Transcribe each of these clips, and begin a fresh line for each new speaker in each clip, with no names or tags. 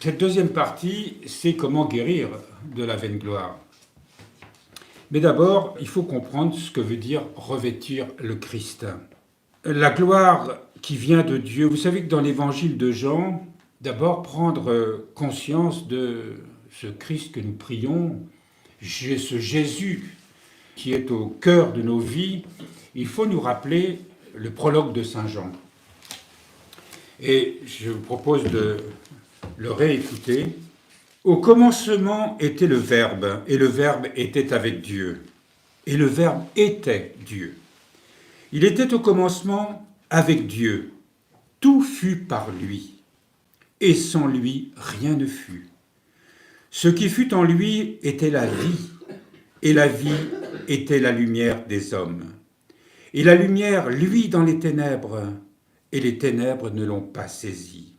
Cette deuxième partie, c'est comment guérir de la vaine gloire. Mais d'abord, il faut comprendre ce que veut dire revêtir le Christ. La gloire qui vient de Dieu, vous savez que dans l'évangile de Jean, d'abord prendre conscience de ce Christ que nous prions, ce Jésus qui est au cœur de nos vies, il faut nous rappeler le prologue de Saint Jean. Et je vous propose de le réécouter. Au commencement était le Verbe, et le Verbe était avec Dieu, et le Verbe était Dieu. Il était au commencement avec Dieu. Tout fut par lui, et sans lui rien ne fut. Ce qui fut en lui était la vie, et la vie était la lumière des hommes. Et la lumière luit dans les ténèbres, et les ténèbres ne l'ont pas saisi.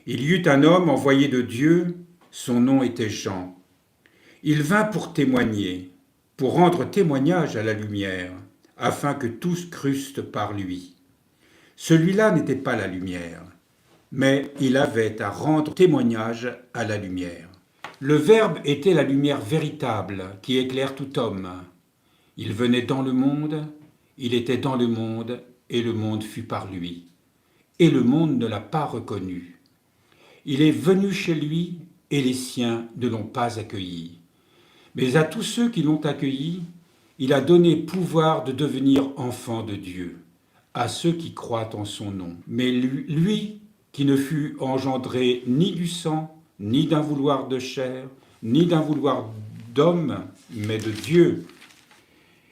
Il y eut un homme envoyé de Dieu, son nom était Jean. Il vint pour témoigner, pour rendre témoignage à la lumière, afin que tous crussent par lui. Celui-là n'était pas la lumière, mais il avait à rendre témoignage à la lumière. Le Verbe était la lumière véritable qui éclaire tout homme. Il venait dans le monde, il était dans le monde, et le monde fut par lui. Et le monde ne l'a pas reconnu. Il est venu chez lui, et les siens ne l'ont pas accueilli. Mais à tous ceux qui l'ont accueilli, il a donné pouvoir de devenir enfants de Dieu, à ceux qui croient en son nom. Mais lui qui ne fut engendré ni du sang, ni d'un vouloir de chair, ni d'un vouloir d'homme, mais de Dieu.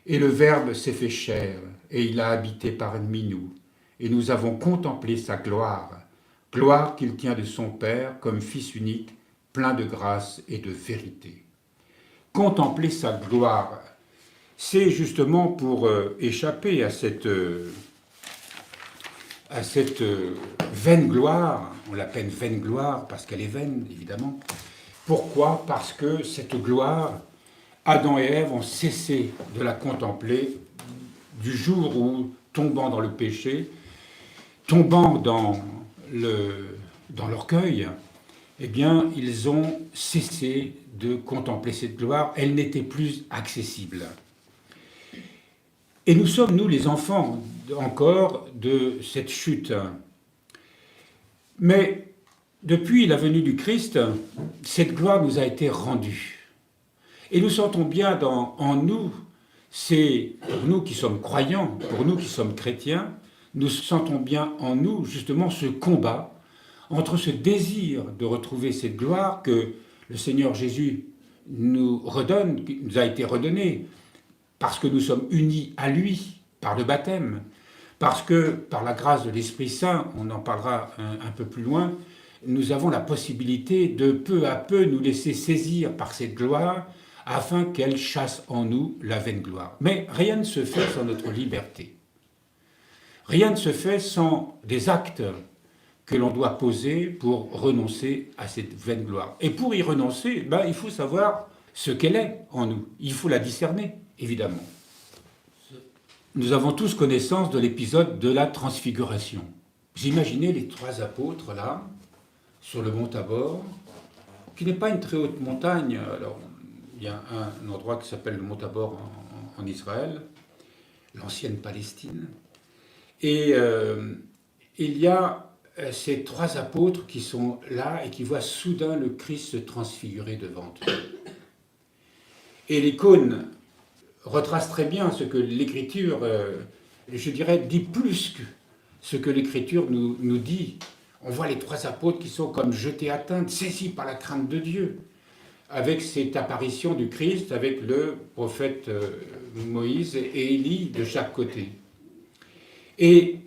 Et le Verbe s'est fait chair, et il a habité parmi nous, et nous avons contemplé sa gloire, gloire qu'il tient de son Père comme Fils unique, plein de grâce et de vérité. Contempler sa gloire, c'est justement pour échapper à cette vaine gloire. On l'appelle vaine gloire parce qu'elle est vaine, évidemment. Pourquoi ? Parce que cette gloire, Adam et Ève ont cessé de la contempler du jour où, tombant dans le péché, tombant dans l'orgueil, eh bien, ils ont cessé de contempler cette gloire. Elle n'était plus accessible. Et nous sommes, nous, les enfants, encore, de cette chute. Mais depuis la venue du Christ, cette gloire nous a été rendue. Et nous sentons bien en nous, c'est pour nous qui sommes croyants, pour nous qui sommes chrétiens, nous sentons bien en nous justement ce combat entre ce désir de retrouver cette gloire que le Seigneur Jésus nous redonne, qui nous a été redonné, parce que nous sommes unis à lui par le baptême, parce que par la grâce de l'Esprit Saint, on en parlera un peu plus loin, nous avons la possibilité de peu à peu nous laisser saisir par cette gloire afin qu'elle chasse en nous la vaine gloire. Mais rien ne se fait sans notre liberté. Rien ne se fait sans des actes que l'on doit poser pour renoncer à cette vaine gloire. Et pour y renoncer, il faut savoir ce qu'elle est en nous. Il faut la discerner, évidemment. Nous avons tous connaissance de l'épisode de la transfiguration. Vous imaginez les trois apôtres là, sur le mont Tabor, qui n'est pas une très haute montagne. Alors, il y a un endroit qui s'appelle le mont Tabor en Israël, l'ancienne Palestine. Et il y a ces trois apôtres qui sont là et qui voient soudain le Christ se transfigurer devant eux. Et l'icône retrace très bien ce que l'Écriture, je dirais, dit plus que ce que l'Écriture nous dit. On voit les trois apôtres qui sont comme jetés à terre, saisis par la crainte de Dieu, avec cette apparition du Christ, avec le prophète Moïse et Élie de chaque côté. Et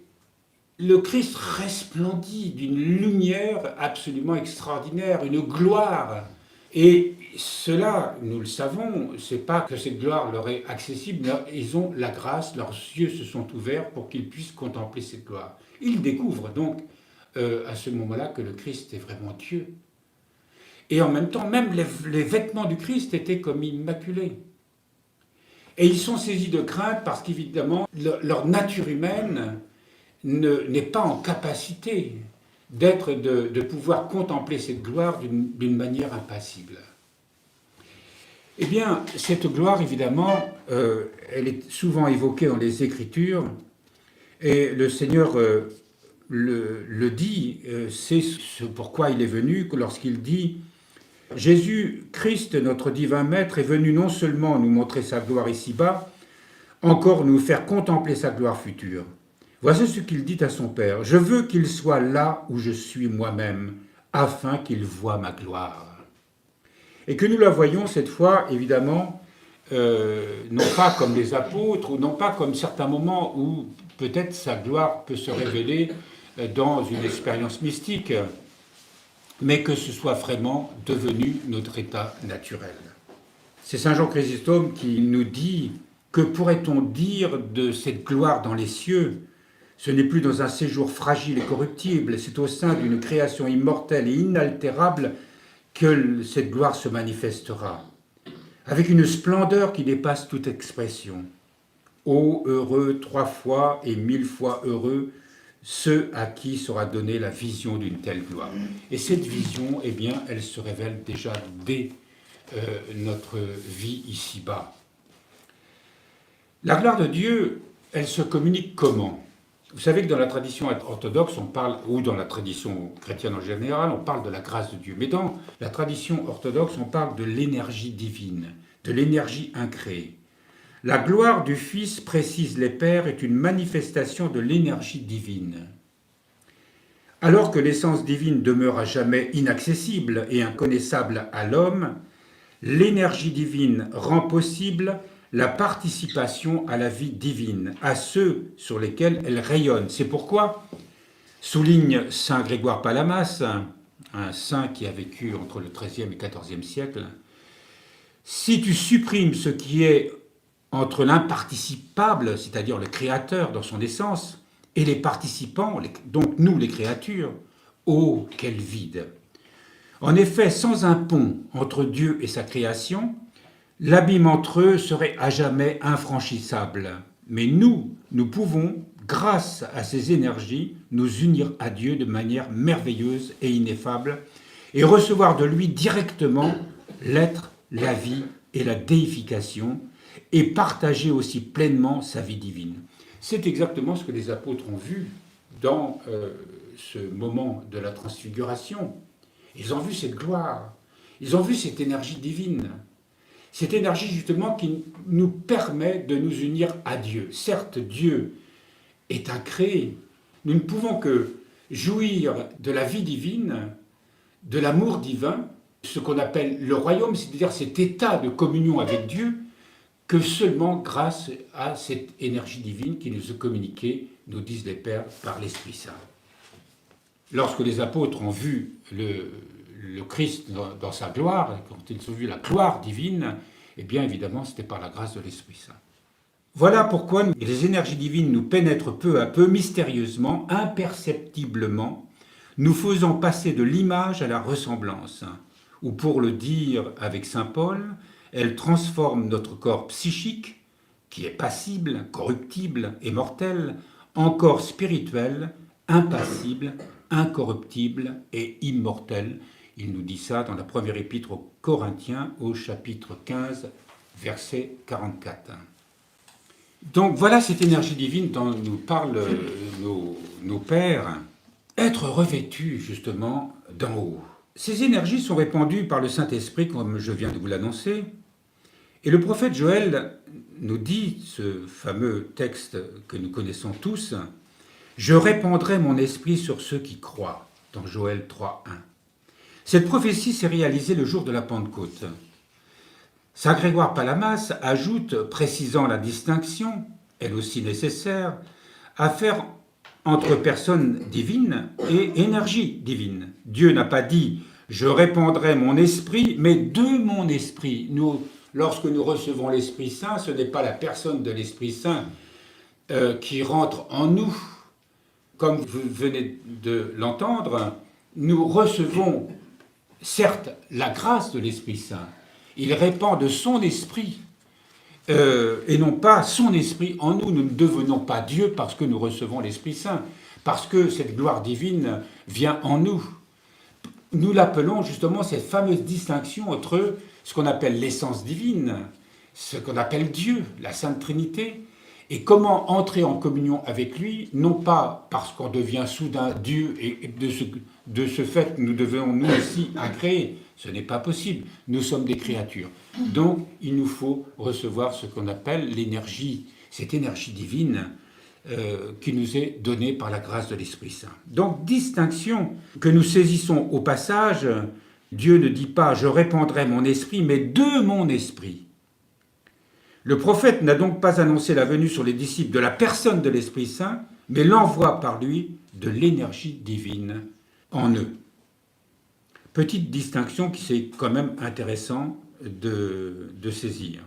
le Christ resplendit d'une lumière absolument extraordinaire, une gloire. Et cela, nous le savons, c'est pas que cette gloire leur est accessible, mais ils ont la grâce, leurs yeux se sont ouverts pour qu'ils puissent contempler cette gloire. Ils découvrent donc à ce moment-là que le Christ est vraiment Dieu. Et en même temps, même les vêtements du Christ étaient comme immaculés. Et ils sont saisis de crainte parce qu'évidemment, leur nature humaine n'est pas en capacité de pouvoir contempler cette gloire d'une manière impassible. Eh bien, cette gloire, évidemment, elle est souvent évoquée dans les Écritures, et le Seigneur le dit, c'est ce pourquoi il est venu, lorsqu'il dit « Jésus-Christ, notre divin Maître, est venu non seulement nous montrer sa gloire ici-bas, encore nous faire contempler sa gloire future. Voici ce qu'il dit à son Père. Je veux qu'il soit là où je suis moi-même, afin qu'il voie ma gloire. » Et que nous la voyons cette fois, évidemment, non pas comme les apôtres, ou non pas comme certains moments où peut-être sa gloire peut se révéler dans une expérience mystique, mais que ce soit vraiment devenu notre état naturel. C'est Saint Jean Chrysostome qui nous dit « Que pourrait-on dire de cette gloire dans les cieux ? Ce n'est plus dans un séjour fragile et corruptible, c'est au sein d'une création immortelle et inaltérable que cette gloire se manifestera, avec une splendeur qui dépasse toute expression. Ô heureux 3 fois et 1000 fois heureux, ceux à qui sera donnée la vision d'une telle gloire. » Et cette vision, eh bien, elle se révèle déjà dès notre vie ici-bas. La gloire de Dieu, elle se communique comment ? Vous savez que dans la tradition orthodoxe, on parle, ou dans la tradition chrétienne en général, on parle de la grâce de Dieu. Mais dans la tradition orthodoxe, on parle de l'énergie divine, de l'énergie incréée. La gloire du Fils, précisent les Pères, est une manifestation de l'énergie divine. Alors que l'essence divine demeure à jamais inaccessible et inconnaissable à l'homme, l'énergie divine rend possible la participation à la vie divine, à ceux sur lesquels elle rayonne. C'est pourquoi, souligne saint Grégoire Palamas, un saint qui a vécu entre le XIIIe et XIVe siècle, si tu supprimes ce qui est entre l'imparticipable, c'est-à-dire le Créateur dans son essence, et les participants, donc nous les créatures, oh, quel vide! En effet, sans un pont entre Dieu et sa création, l'abîme entre eux serait à jamais infranchissable. Mais nous pouvons, grâce à ces énergies, nous unir à Dieu de manière merveilleuse et ineffable et recevoir de lui directement l'être, la vie et la déification et partager aussi pleinement sa vie divine. C'est exactement ce que les apôtres ont vu dans ce moment de la transfiguration. Ils ont vu cette gloire, ils ont vu cette énergie divine. Cette énergie justement qui nous permet de nous unir à Dieu. Certes, Dieu est incréé. Nous ne pouvons que jouir de la vie divine, de l'amour divin, ce qu'on appelle le royaume, c'est-à-dire cet état de communion avec Dieu, que seulement grâce à cette énergie divine qui nous est communiquée, nous disent les Pères, par l'Esprit Saint. Lorsque les apôtres ont vu le Christ dans sa gloire, quand ils ont vu la gloire divine, eh bien évidemment c'était par la grâce de l'Esprit Saint. Voilà pourquoi les énergies divines nous pénètrent peu à peu, mystérieusement, imperceptiblement, nous faisant passer de l'image à la ressemblance, ou pour le dire avec saint Paul, elles transforment notre corps psychique, qui est passible, corruptible et mortel, en corps spirituel, impassible, incorruptible et immortel. Il nous dit ça dans la première épître aux Corinthiens, au chapitre 15, verset 44. Donc voilà cette énergie divine dont nous parlent nos pères, être revêtus justement d'en haut. Ces énergies sont répandues par le Saint-Esprit, comme je viens de vous l'annoncer, et le prophète Joël nous dit, ce fameux texte que nous connaissons tous, « Je répandrai mon esprit sur ceux qui croient », dans Joël 3.1. Cette prophétie s'est réalisée le jour de la Pentecôte. Saint Grégoire Palamas ajoute, précisant la distinction, elle aussi nécessaire, à faire entre personne divine et énergie divine. Dieu n'a pas dit « je répandrai mon esprit », mais de mon esprit. Lorsque nous recevons l'Esprit Saint, ce n'est pas la personne de l'Esprit Saint qui rentre en nous. Comme vous venez de l'entendre, nous recevons certes la grâce de l'Esprit Saint. Il répand de son esprit et non pas son esprit en nous. Nous ne devenons pas Dieu parce que nous recevons l'Esprit Saint. parce que cette gloire divine vient en nous. Nous l'appelons justement cette fameuse distinction entre ce qu'on appelle l'essence divine, ce qu'on appelle Dieu, la Sainte Trinité, et comment entrer en communion avec lui, non pas parce qu'on devient soudain Dieu et de ce fait nous devons nous aussi agréer. Ce n'est pas possible. Nous sommes des créatures. Donc il nous faut recevoir ce qu'on appelle l'énergie, cette énergie divine qui nous est donnée par la grâce de l'Esprit Saint. Donc distinction que nous saisissons au passage, Dieu ne dit pas « je répandrai mon esprit », mais « de mon esprit ». Le prophète n'a donc pas annoncé la venue sur les disciples de la personne de l'Esprit Saint, mais l'envoi par lui de l'énergie divine en eux. Petite distinction qui c'est quand même intéressant de saisir.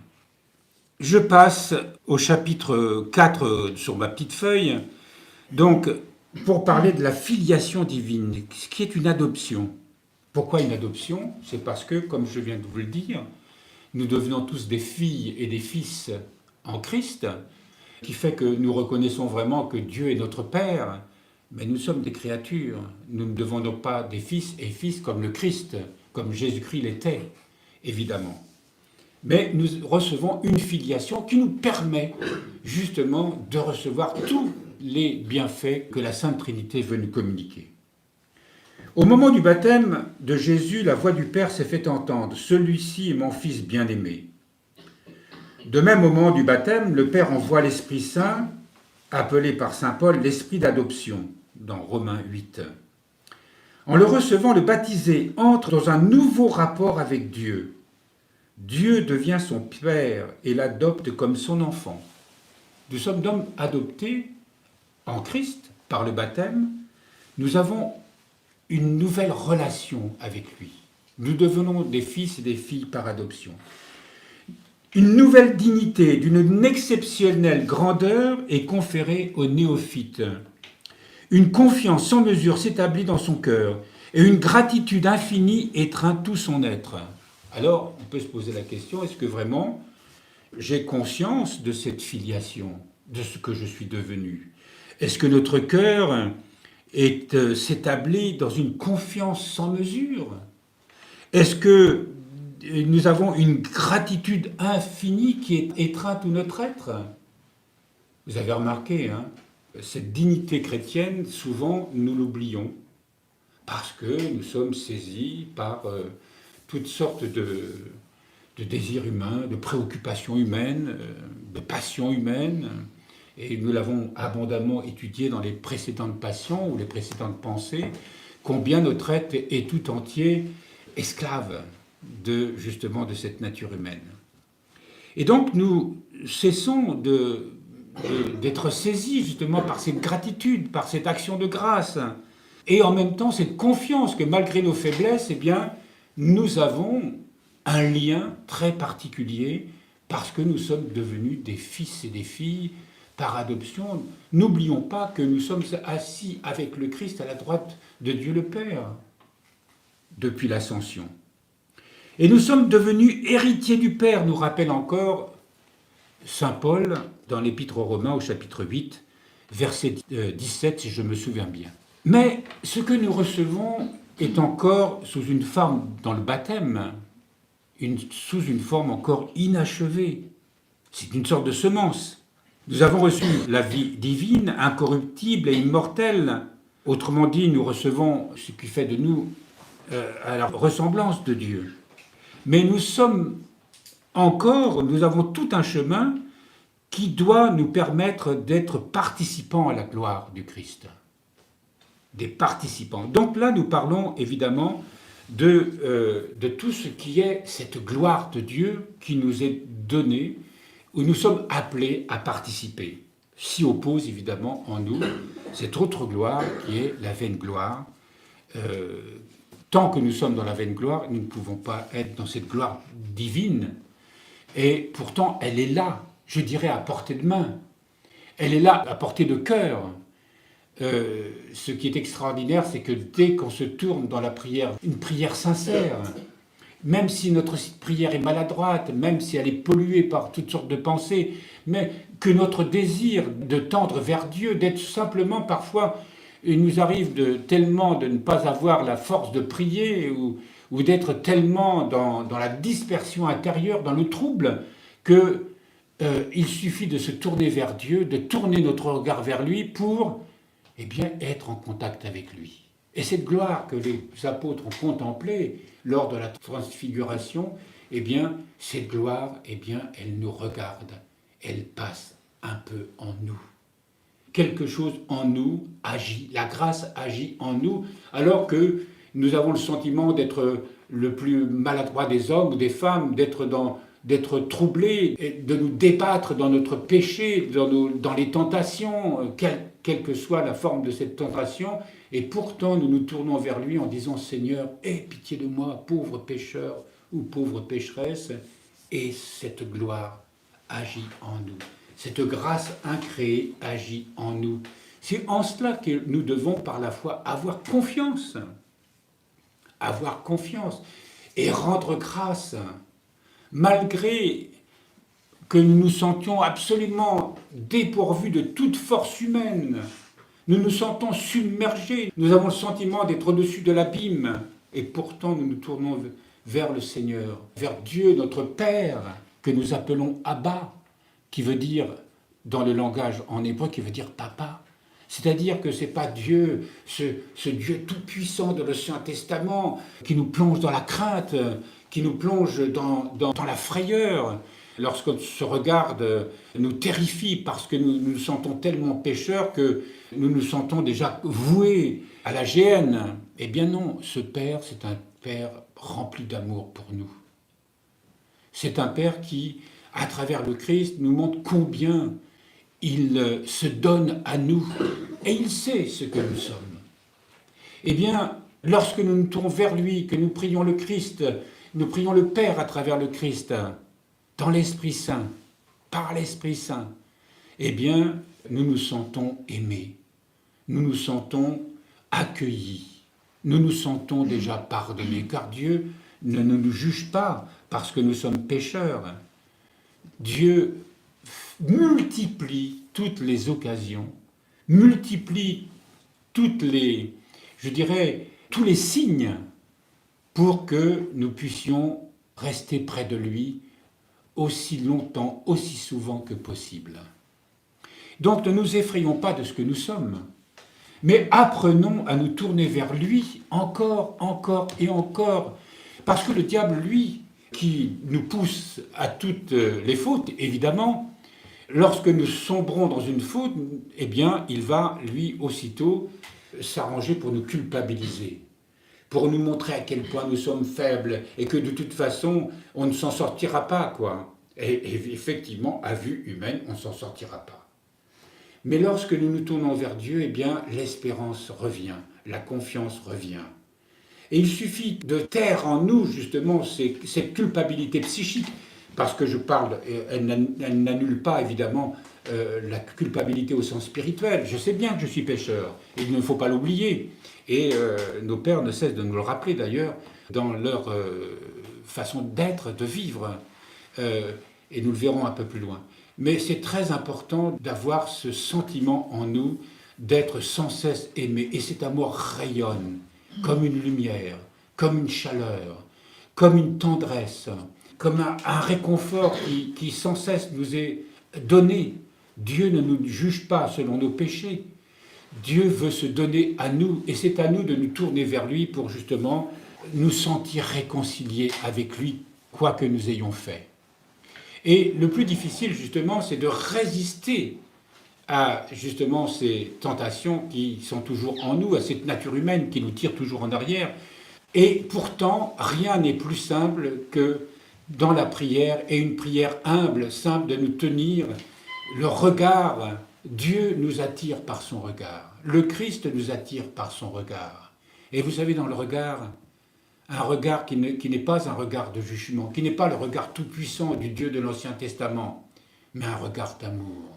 Je passe au chapitre 4 sur ma petite feuille, donc pour parler de la filiation divine, ce qui est une adoption. Pourquoi une adoption ? C'est parce que, comme je viens de vous le dire, nous devenons tous des filles et des fils en Christ, qui fait que nous reconnaissons vraiment que Dieu est notre Père, mais nous sommes des créatures. Nous ne devenons pas des fils et fils comme le Christ, comme Jésus-Christ l'était, évidemment. Mais nous recevons une filiation qui nous permet justement de recevoir tous les bienfaits que la Sainte Trinité veut nous communiquer. Au moment du baptême de Jésus, la voix du Père s'est fait entendre. « Celui-ci est mon Fils bien-aimé ». De même, au moment du baptême, le Père envoie l'Esprit Saint, appelé par saint Paul l'Esprit d'adoption, dans Romains 8. En le recevant, le baptisé entre dans un nouveau rapport avec Dieu. Dieu devient son Père et l'adopte comme son enfant. Nous sommes donc adoptés en Christ par le baptême. Nous avons une nouvelle relation avec lui. Nous devenons des fils et des filles par adoption. Une nouvelle dignité d'une exceptionnelle grandeur est conférée aux néophytes. Une confiance sans mesure s'établit dans son cœur et une gratitude infinie étreint tout son être. Alors, on peut se poser la question, est-ce que vraiment j'ai conscience de cette filiation, de ce que je suis devenu ? Est-ce que notre cœur s'établit dans une confiance sans mesure ? Est-ce que nous avons une gratitude infinie qui étreint tout notre être ? Vous avez remarqué, cette dignité chrétienne, souvent nous l'oublions, parce que nous sommes saisis par toutes sortes de désirs humains, de préoccupations humaines, de passions humaines. Et nous l'avons abondamment étudié dans les précédentes passions ou les précédentes pensées, combien notre être est tout entier esclave justement de cette nature humaine. Et donc nous cessons d'être saisis justement par cette gratitude, par cette action de grâce, et en même temps cette confiance que malgré nos faiblesses, eh bien, nous avons un lien très particulier parce que nous sommes devenus des fils et des filles par adoption. N'oublions pas que nous sommes assis avec le Christ à la droite de Dieu le Père depuis l'Ascension. Et nous sommes devenus héritiers du Père, nous rappelle encore saint Paul dans l'Épître aux Romains au chapitre 8, verset 17, si je me souviens bien. Mais ce que nous recevons est encore sous une forme, dans le baptême, sous une forme encore inachevée. C'est une sorte de semence. Nous avons reçu la vie divine, incorruptible et immortelle. Autrement dit, nous recevons ce qui fait de nous à la ressemblance de Dieu. Mais nous avons tout un chemin qui doit nous permettre d'être participants à la gloire du Christ. Des participants. Donc là, nous parlons évidemment de tout ce qui est cette gloire de Dieu qui nous est donnée, où nous sommes appelés à participer. S'y oppose évidemment en nous cette autre gloire qui est la vaine gloire. Tant que nous sommes dans la vaine gloire, nous ne pouvons pas être dans cette gloire divine. Et pourtant, elle est là, je dirais à portée de main. Elle est là à portée de cœur. Ce qui est extraordinaire, c'est que dès qu'on se tourne dans la prière, une prière sincère, même si notre prière est maladroite, même si elle est polluée par toutes sortes de pensées, mais que notre désir de tendre vers Dieu, d'être simplement parfois il nous arrive tellement de ne pas avoir la force de prier ou d'être tellement dans la dispersion intérieure, dans le trouble, que il suffit de se tourner vers Dieu, de tourner notre regard vers lui pour eh bien, être en contact avec lui. Et cette gloire que les apôtres ont contemplée lors de la transfiguration, eh bien, cette gloire, eh bien, elle nous regarde, elle passe un peu en nous. Quelque chose en nous agit, la grâce agit en nous, alors que nous avons le sentiment d'être le plus maladroit des hommes ou des femmes, d'être troublés, de nous débattre dans notre péché, dans les tentations, quelle que soit la forme de cette tentation, et pourtant nous nous tournons vers lui en disant « Seigneur, aie pitié de moi, pauvre pécheur ou pauvre pécheresse », et cette gloire agit en nous. Cette grâce incréée agit en nous. C'est en cela que nous devons par la foi avoir confiance et rendre grâce, malgré que nous nous sentions absolument dépourvus de toute force humaine. Nous nous sentons submergés, nous avons le sentiment d'être au-dessus de l'abîme, et pourtant nous nous tournons vers le Seigneur, vers Dieu, notre Père, que nous appelons Abba, qui veut dire, dans le langage en hébreu, qui veut dire papa. C'est-à-dire que ce n'est pas Dieu, ce Dieu tout-puissant de l'Ancien Testament, qui nous plonge dans la crainte, qui nous plonge dans la frayeur. Lorsqu'on se regarde, nous terrifie parce que nous nous sentons tellement pécheurs que nous nous sentons déjà voués à la géhenne. Eh bien non, ce Père, c'est un Père rempli d'amour pour nous. C'est un Père qui, à travers le Christ, nous montre combien il se donne à nous, et il sait ce que nous sommes. Eh bien, lorsque nous nous tournons vers lui, que nous prions le Christ, nous prions le Père à travers le Christ, dans l'Esprit Saint, par l'Esprit Saint, eh bien, nous nous sentons aimés, nous nous sentons accueillis, nous nous sentons déjà pardonnés, car Dieu ne nous juge pas parce que nous sommes pécheurs. Dieu multiplie toutes les occasions, multiplie tous les signes pour que nous puissions rester près de lui aussi longtemps, aussi souvent que possible. Donc ne nous effrayons pas de ce que nous sommes, mais apprenons à nous tourner vers lui encore et encore, parce que le diable, lui, qui nous pousse à toutes les fautes, évidemment, lorsque nous sombrons dans une faute, eh bien, il va, lui, aussitôt, s'arranger pour nous culpabiliser, pour nous montrer à quel point nous sommes faibles et que de toute façon, on ne s'en sortira pas, quoi. Et effectivement, à vue humaine, on ne s'en sortira pas. Mais lorsque nous nous tournons vers Dieu, eh bien, l'espérance revient, la confiance revient. Et il suffit de taire en nous, justement, cette culpabilité psychique, parce que je parle, elle n'annule pas, évidemment, la culpabilité au sens spirituel. Je sais bien que je suis pécheur, et il ne faut pas l'oublier. Et nos pères ne cessent de nous le rappeler, d'ailleurs, dans leur façon d'être, de vivre. Et nous le verrons un peu plus loin. Mais c'est très important d'avoir ce sentiment en nous, d'être sans cesse aimé. Et cet amour rayonne comme une lumière, comme une chaleur, comme une tendresse, comme un réconfort qui sans cesse nous est donné. Dieu ne nous juge pas selon nos péchés. Dieu veut se donner à nous, et c'est à nous de nous tourner vers lui pour justement nous sentir réconciliés avec lui, quoi que nous ayons fait. Et le plus difficile, justement, c'est de résister à, justement, ces tentations qui sont toujours en nous, à cette nature humaine qui nous tire toujours en arrière. Et pourtant, rien n'est plus simple que dans la prière, et une prière humble, simple, de nous tenir le regard. Dieu nous attire par son regard. Le Christ nous attire par son regard. Et vous savez, dans le regard, un regard qui n'est pas un regard de jugement, qui n'est pas le regard tout-puissant du Dieu de l'Ancien Testament, mais un regard d'amour,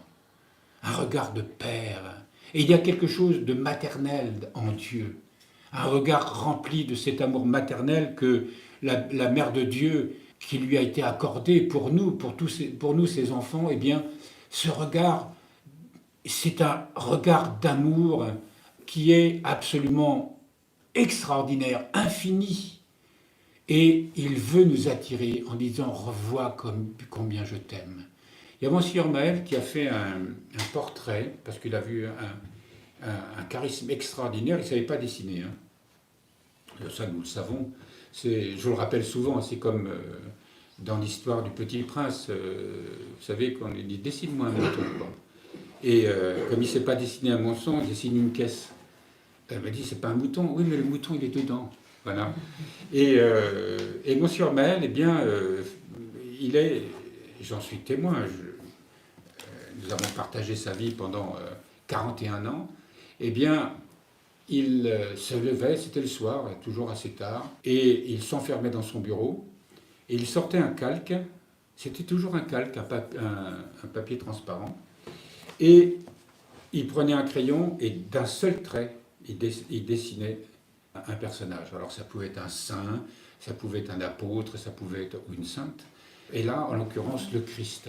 un regard de Père. Et il y a quelque chose de maternel en Dieu, un regard rempli de cet amour maternel que la Mère de Dieu, qui lui a été accordée pour nous, pour nous ses enfants, eh bien, ce regard, c'est un regard d'amour qui est absolument extraordinaire, infini. Et il veut nous attirer en disant « revois combien je t'aime ». Il y a Monsieur Maël qui a fait un portrait, parce qu'il a vu un charisme extraordinaire, il ne savait pas dessiner. Ça, nous le savons. Je le rappelle souvent, c'est comme dans l'histoire du Petit Prince. Vous savez, qu'on lui dit « dessine-moi un mouton ». Et comme il ne sait pas dessiner un mouton, il dessine une caisse. Elle m'a dit « c'est pas un mouton ». « Oui, mais le mouton, il est dedans ». Voilà. Et Monsieur Maël, eh bien, il est, j'en suis témoin, nous avons partagé sa vie pendant 41 ans, eh bien, il se levait, c'était le soir, toujours assez tard, et il s'enfermait dans son bureau, et il sortait un calque, c'était toujours un calque, un papier transparent, et il prenait un crayon, et d'un seul trait, il dessinait un personnage. Alors ça pouvait être un saint, ça pouvait être un apôtre, ça pouvait être une sainte, et là, en l'occurrence, le Christ.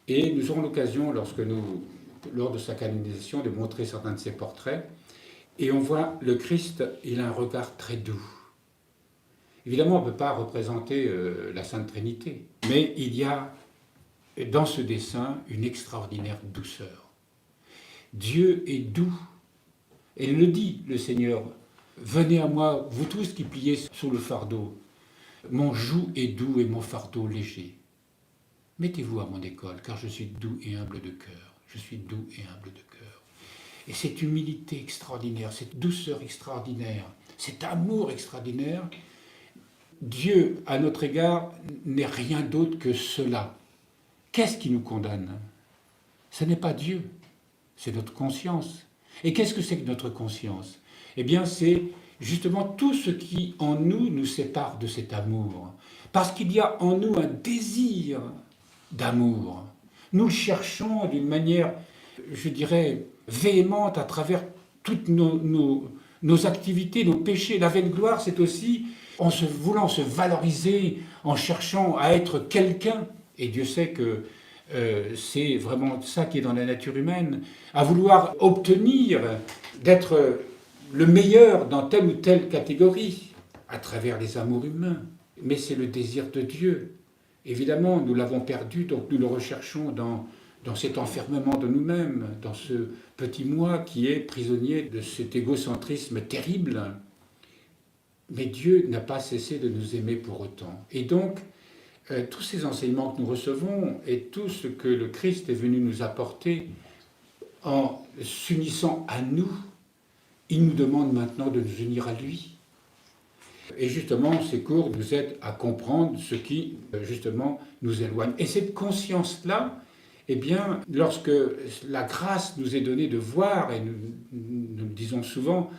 Et nous aurons l'occasion, lors de sa canonisation, de montrer certains de ses portraits, et on voit le Christ, il a un regard très doux. Évidemment, on ne peut pas représenter la Sainte Trinité, mais il y a dans ce dessin une extraordinaire douceur. Dieu est doux, et il le dit, le Seigneur, « Venez à moi, vous tous qui pliez sous le fardeau, mon joug est doux et mon fardeau léger. Mettez-vous à mon école, car je suis doux et humble de cœur. Je suis doux et humble de cœur. » Et cette humilité extraordinaire, cette douceur extraordinaire, cet amour extraordinaire, Dieu, à notre égard, n'est rien d'autre que cela. Qu'est-ce qui nous condamne? Ce n'est pas Dieu, c'est notre conscience. Et qu'est-ce que c'est que notre conscience? Eh bien, c'est justement tout ce qui, en nous sépare de cet amour. Parce qu'il y a en nous un désir d'amour. Nous le cherchons d'une manière, je dirais, véhémente à travers toutes nos activités, nos péchés. La vaine gloire, c'est aussi en voulant se valoriser, en cherchant à être quelqu'un. Et Dieu sait que c'est vraiment ça qui est dans la nature humaine, à vouloir obtenir d'être le meilleur dans telle ou telle catégorie, à travers les amours humains. Mais c'est le désir de Dieu. Évidemment, nous l'avons perdu, donc nous le recherchons dans cet enfermement de nous-mêmes, dans ce petit moi qui est prisonnier de cet égocentrisme terrible. Mais Dieu n'a pas cessé de nous aimer pour autant. Et donc, tous ces enseignements que nous recevons et tout ce que le Christ est venu nous apporter en s'unissant à nous, il nous demande maintenant de nous unir à lui. Et justement, ces cours nous aident à comprendre ce qui, justement, nous éloigne. Et cette conscience-là, eh bien, lorsque la grâce nous est donnée de voir, et nous le disons souvent,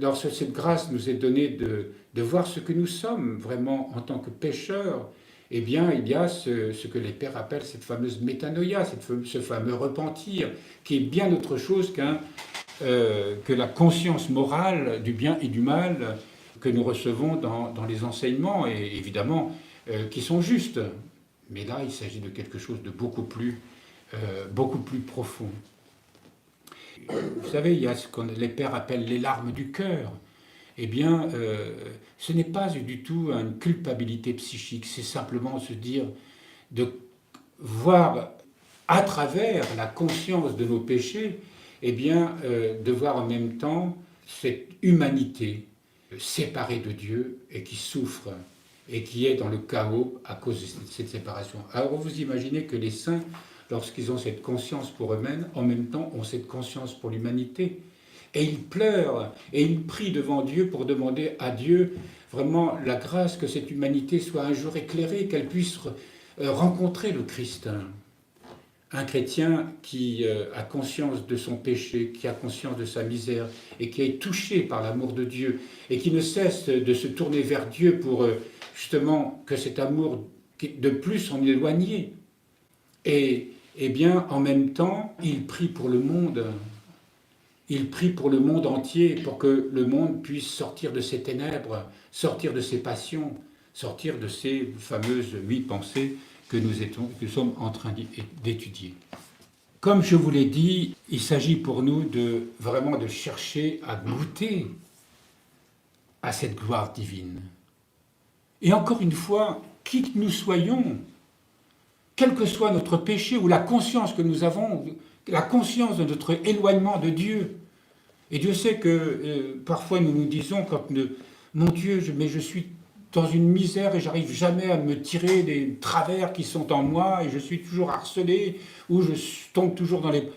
lorsque cette grâce nous est donnée de voir ce que nous sommes vraiment en tant que pécheurs, eh bien, il y a ce que les pères appellent cette fameuse métanoïa, ce fameux repentir, qui est bien autre chose que la conscience morale du bien et du mal que nous recevons dans les enseignements, et évidemment, qui sont justes. Mais là, il s'agit de quelque chose de beaucoup plus profond. Vous savez, il y a ce que les pères appellent les larmes du cœur. Eh bien, ce n'est pas du tout une culpabilité psychique, c'est simplement se dire, de voir à travers la conscience de nos péchés, eh bien, de voir en même temps cette humanité séparée de Dieu et qui souffre et qui est dans le chaos à cause de cette séparation. Alors vous imaginez que les saints, lorsqu'ils ont cette conscience pour eux-mêmes, en même temps ont cette conscience pour l'humanité. Et ils pleurent et ils prient devant Dieu pour demander à Dieu vraiment la grâce que cette humanité soit un jour éclairée, qu'elle puisse rencontrer le Christ. Un chrétien qui a conscience de son péché, qui a conscience de sa misère et qui est touché par l'amour de Dieu et qui ne cesse de se tourner vers Dieu pour justement que cet amour de plus en éloigné. Et bien, en même temps, il prie pour le monde. Il prie pour le monde entier, pour que le monde puisse sortir de ses ténèbres, sortir de ses passions, sortir de ces fameuses 8 pensées que nous sommes en train d'étudier. Comme je vous l'ai dit, il s'agit pour nous de vraiment de chercher à goûter à cette gloire divine. Et encore une fois, qui que nous soyons, quel que soit notre péché ou la conscience que nous avons, la conscience de notre éloignement de Dieu, et Dieu sait que parfois nous nous disons, mon Dieu, mais je suis dans une misère et j'arrive jamais à me tirer des travers qui sont en moi et je suis toujours harcelé ou je tombe toujours dans les...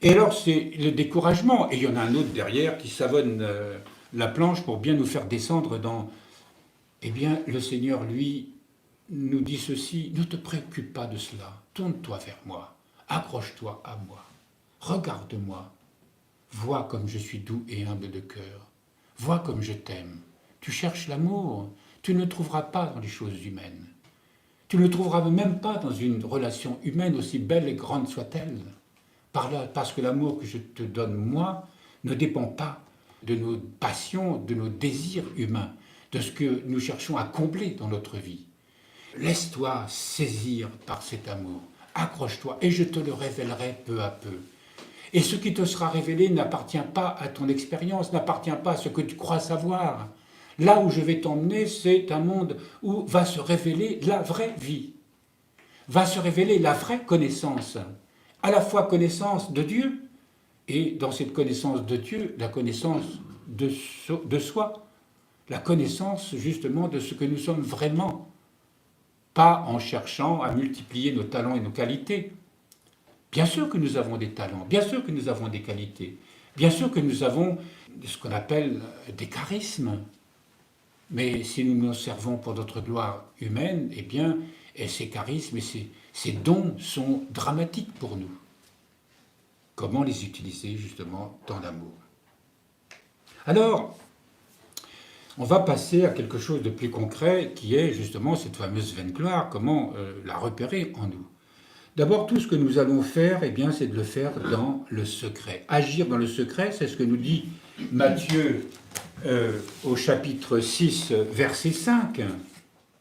Et alors c'est le découragement. Et il y en a un autre derrière qui savonne la planche pour bien nous faire descendre dans... Eh bien, le Seigneur, lui, nous dit ceci, ne te préoccupe pas de cela, tourne-toi vers moi, accroche-toi à moi, regarde-moi, vois comme je suis doux et humble de cœur, vois comme je t'aime. Tu cherches l'amour, tu ne le trouveras pas dans les choses humaines. Tu ne le trouveras même pas dans une relation humaine, aussi belle et grande soit-elle. Parce que l'amour que je te donne, moi, ne dépend pas de nos passions, de nos désirs humains, de ce que nous cherchons à combler dans notre vie. Laisse-toi saisir par cet amour, accroche-toi et je te le révélerai peu à peu. Et ce qui te sera révélé n'appartient pas à ton expérience, n'appartient pas à ce que tu crois savoir. Là où je vais t'emmener, c'est un monde où va se révéler la vraie vie, va se révéler la vraie connaissance, à la fois connaissance de Dieu, et dans cette connaissance de Dieu, la connaissance de soi, la connaissance justement de ce que nous sommes vraiment, pas en cherchant à multiplier nos talents et nos qualités. Bien sûr que nous avons des talents, bien sûr que nous avons des qualités, bien sûr que nous avons ce qu'on appelle des charismes. Mais si nous nous servons pour notre gloire humaine, eh bien, ces charismes et ces dons sont dramatiques pour nous. Comment les utiliser justement dans l'amour? Alors, on va passer à quelque chose de plus concret qui est justement cette fameuse vaine gloire, comment la repérer en nous. D'abord, tout ce que nous allons faire, eh bien, c'est de le faire dans le secret. Agir dans le secret, c'est ce que nous dit Matthieu au chapitre 6, verset 5.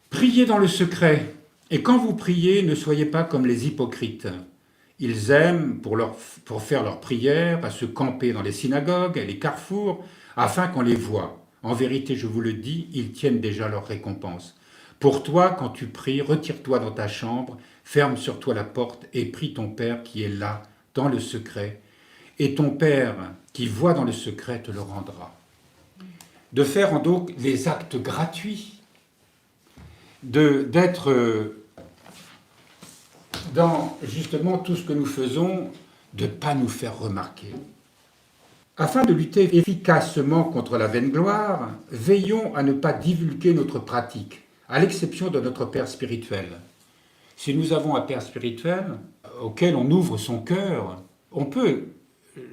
Priez dans le secret, et quand vous priez, ne soyez pas comme les hypocrites. Ils aiment, pour faire leurs prières, à se camper dans les synagogues et les carrefours, afin qu'on les voie. En vérité, je vous le dis, ils tiennent déjà leur récompense. Pour toi, quand tu pries, retire-toi dans ta chambre, ferme sur toi la porte et prie ton Père qui est là, dans le secret. Et ton Père qui voit dans le secret te le rendra. De faire donc les actes gratuits, d'être dans justement tout ce que nous faisons, de ne pas nous faire remarquer. Afin de lutter efficacement contre la vaine gloire, veillons à ne pas divulguer notre pratique, à l'exception de notre Père spirituel. Si nous avons un Père spirituel auquel on ouvre son cœur, on peut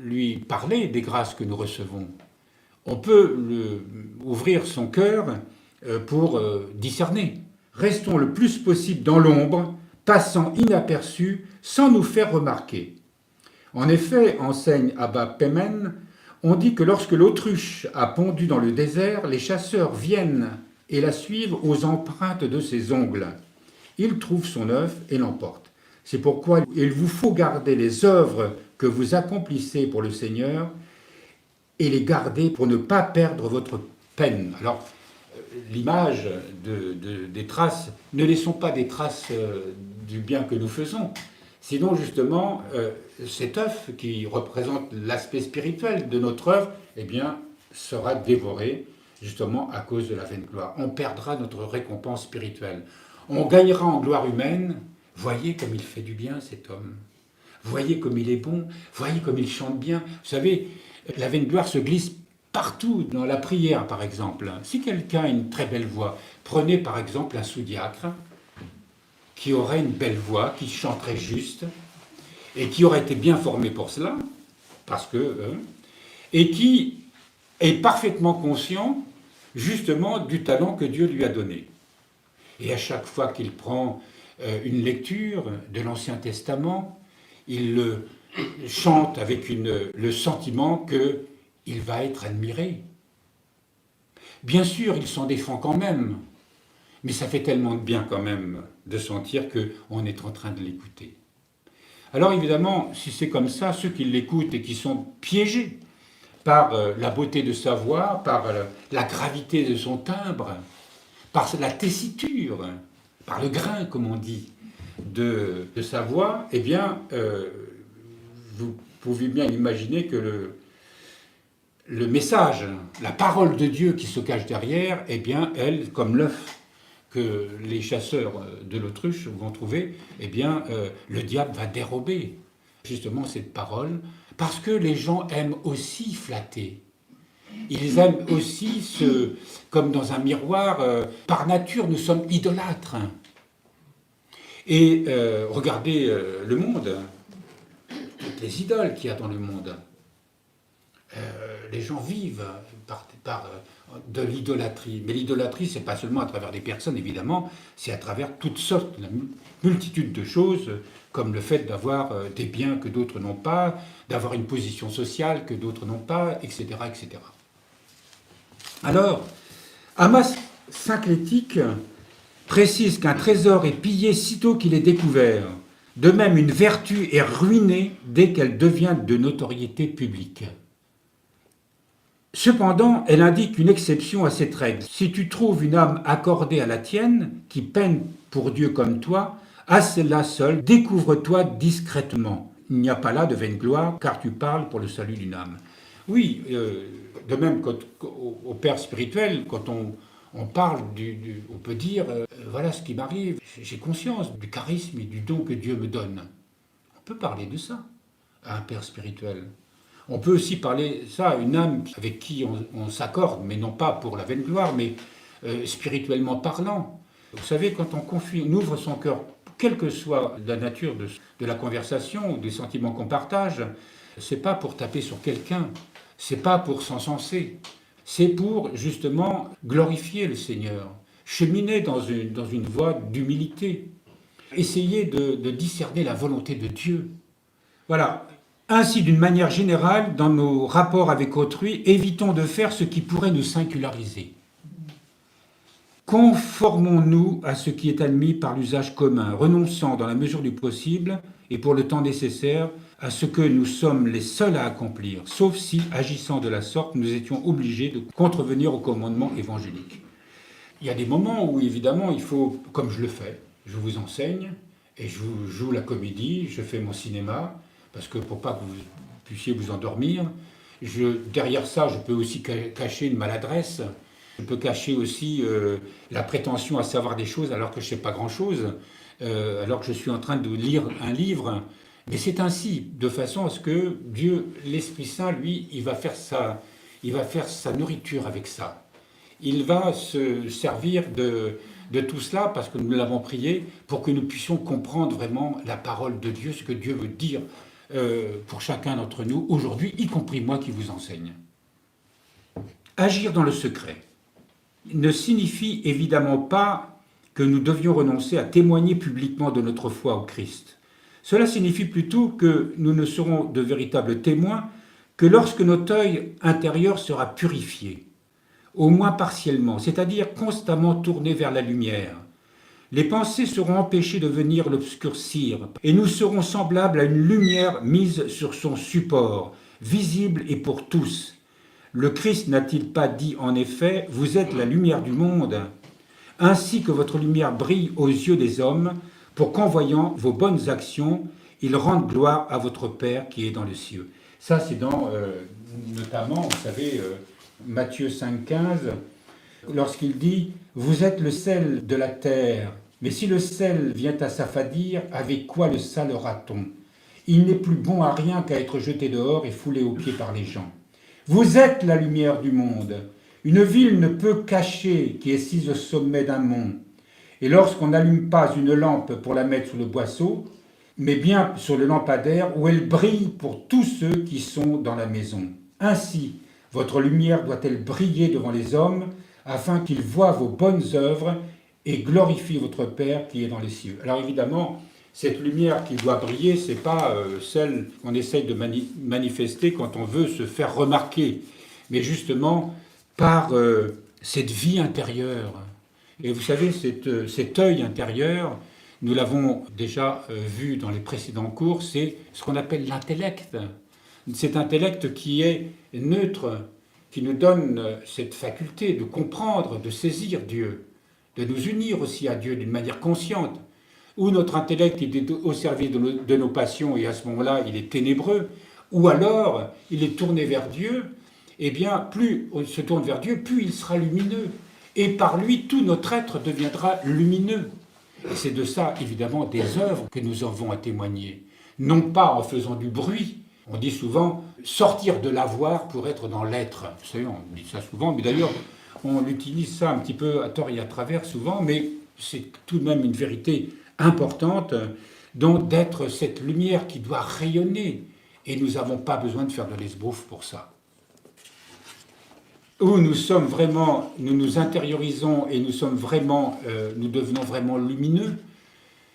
lui parler des grâces que nous recevons. On peut ouvrir son cœur pour discerner. Restons le plus possible dans l'ombre, passant inaperçus, sans nous faire remarquer. En effet, enseigne Abba Pemen, on dit que lorsque l'autruche a pondu dans le désert, les chasseurs viennent et la suivent aux empreintes de ses ongles. Ils trouvent son œuf et l'emportent. C'est pourquoi il vous faut garder les œuvres que vous accomplissez pour le Seigneur et les garder pour ne pas perdre votre peine. Alors, l'image des traces, ne laissons pas des traces du bien que nous faisons. Sinon, justement, cet œuf qui représente l'aspect spirituel de notre œuvre, eh bien, sera dévoré, justement, à cause de la vaine gloire. On perdra notre récompense spirituelle. On gagnera en gloire humaine. Voyez comme il fait du bien, cet homme. Voyez comme il est bon. Voyez comme il chante bien. Vous savez, la vaine gloire se glisse partout, dans la prière, par exemple. Si quelqu'un a une très belle voix, prenez par exemple un sous-diacre qui aurait une belle voix, qui chanterait juste, et qui aurait été bien formé pour cela, et qui est parfaitement conscient, justement, du talent que Dieu lui a donné. Et à chaque fois qu'il prend une lecture de l'Ancien Testament, il le chante avec le sentiment qu'il va être admiré. Bien sûr, il s'en défend quand même, mais ça fait tellement de bien quand même de sentir qu'on est en train de l'écouter. Alors évidemment, si c'est comme ça, ceux qui l'écoutent et qui sont piégés par la beauté de sa voix, par la gravité de son timbre, par la tessiture, par le grain, comme on dit, de sa voix, eh bien, vous pouvez bien imaginer que le message, la parole de Dieu qui se cache derrière, eh bien, elle, comme l'œuf que les chasseurs de l'autruche vont trouver, eh bien, le diable va dérober justement cette parole, parce que les gens aiment aussi flatter. Ils aiment aussi comme dans un miroir, par nature, nous sommes idolâtres. Et regardez le monde, toutes les idoles qu'il y a dans le monde. Les gens vivent de l'idolâtrie. Mais l'idolâtrie, c'est pas seulement à travers des personnes, évidemment, c'est à travers toutes sortes, la multitude de choses, comme le fait d'avoir des biens que d'autres n'ont pas, d'avoir une position sociale que d'autres n'ont pas, etc., etc. Alors, Amos Synclétique précise qu'un trésor est pillé sitôt qu'il est découvert. De même, une vertu est ruinée dès qu'elle devient de notoriété publique. Cependant, elle indique une exception à cette règle. Si tu trouves une âme accordée à la tienne, qui peine pour Dieu comme toi, à celle-là seule, découvre-toi discrètement. Il n'y a pas là de vaine gloire, car tu parles pour le salut d'une âme. Oui, de même au Père spirituel, quand on parle, on peut dire, voilà ce qui m'arrive, j'ai conscience du charisme et du don que Dieu me donne. On peut parler de ça à un Père spirituel. On peut aussi parler ça à une âme avec qui on s'accorde, mais non pas pour la vaine gloire, mais spirituellement parlant. Vous savez, quand on ouvre son cœur, quelle que soit la nature de la conversation ou des sentiments qu'on partage, c'est pas pour taper sur quelqu'un, c'est pas pour s'encenser, c'est pour justement glorifier le Seigneur, cheminer dans une voie d'humilité, essayer de discerner la volonté de Dieu. Voilà. Ainsi, d'une manière générale, dans nos rapports avec autrui, évitons de faire ce qui pourrait nous singulariser. Conformons-nous à ce qui est admis par l'usage commun, renonçant dans la mesure du possible et pour le temps nécessaire à ce que nous sommes les seuls à accomplir, sauf si, agissant de la sorte, nous étions obligés de contrevenir au commandement évangélique. Il y a des moments où, évidemment, il faut, comme je le fais, je vous enseigne et je vous joue la comédie, je fais mon cinéma, parce que pour pas que vous puissiez vous endormir, derrière ça, je peux aussi cacher une maladresse, je peux cacher aussi la prétention à savoir des choses alors que je ne sais pas grand-chose, alors que je suis en train de lire un livre. Mais c'est ainsi, de façon à ce que Dieu, l'Esprit Saint, lui, il va faire sa nourriture avec ça. Il va se servir de tout cela, parce que nous l'avons prié, pour que nous puissions comprendre vraiment la parole de Dieu, ce que Dieu veut dire pour chacun d'entre nous, aujourd'hui, y compris moi qui vous enseigne. Agir dans le secret ne signifie évidemment pas que nous devions renoncer à témoigner publiquement de notre foi au Christ. Cela signifie plutôt que nous ne serons de véritables témoins que lorsque notre œil intérieur sera purifié, au moins partiellement, c'est-à-dire constamment tourné vers la lumière. Les pensées seront empêchées de venir l'obscurcir, et nous serons semblables à une lumière mise sur son support, visible et pour tous. Le Christ n'a-t-il pas dit en effet « Vous êtes la lumière du monde » ainsi que votre lumière brille aux yeux des hommes, pour qu'en voyant vos bonnes actions, ils rendent gloire à votre Père qui est dans les cieux. Ça, c'est dans, notamment, vous savez, Matthieu 5,15, lorsqu'il dit « Vous êtes le sel de la terre, mais si le sel vient à s'affadir, avec quoi le salera-t-on? Il n'est plus bon à rien qu'à être jeté dehors et foulé aux pieds par les gens. Vous êtes la lumière du monde. Une ville ne peut cacher qui est assise au sommet d'un mont. Et lorsqu'on n'allume pas une lampe pour la mettre sous le boisseau, mais bien sur le lampadaire où elle brille pour tous ceux qui sont dans la maison. Ainsi, votre lumière doit-elle briller devant les hommes, afin qu'ils voient vos bonnes œuvres et glorifient votre Père qui est dans les cieux. Alors évidemment, cette lumière qui doit briller, ce n'est pas celle qu'on essaye de manifester quand on veut se faire remarquer, mais justement par cette vie intérieure. Et vous savez, cet œil intérieur nous l'avons déjà vu dans les précédents cours, c'est ce qu'on appelle l'intellect. Cet intellect qui est neutre, qui nous donne cette faculté de comprendre, de saisir Dieu, de nous unir aussi à Dieu d'une manière consciente, où notre intellect est au service de nos passions et à ce moment-là il est ténébreux, ou alors il est tourné vers Dieu, eh bien plus on se tourne vers Dieu, plus il sera lumineux. Et par lui, tout notre être deviendra lumineux. Et c'est de ça, évidemment, des œuvres que nous avons à témoigner. Non pas en faisant du bruit. On dit souvent sortir de l'avoir pour être dans l'être. Vous savez, on dit ça souvent, mais d'ailleurs, on utilise ça un petit peu à tort et à travers souvent, mais c'est tout de même une vérité importante, donc d'être cette lumière qui doit rayonner. Et nous n'avons pas besoin de faire de l'esbrouffe pour ça. Où nous sommes vraiment, nous nous intériorisons et nous devenons vraiment lumineux,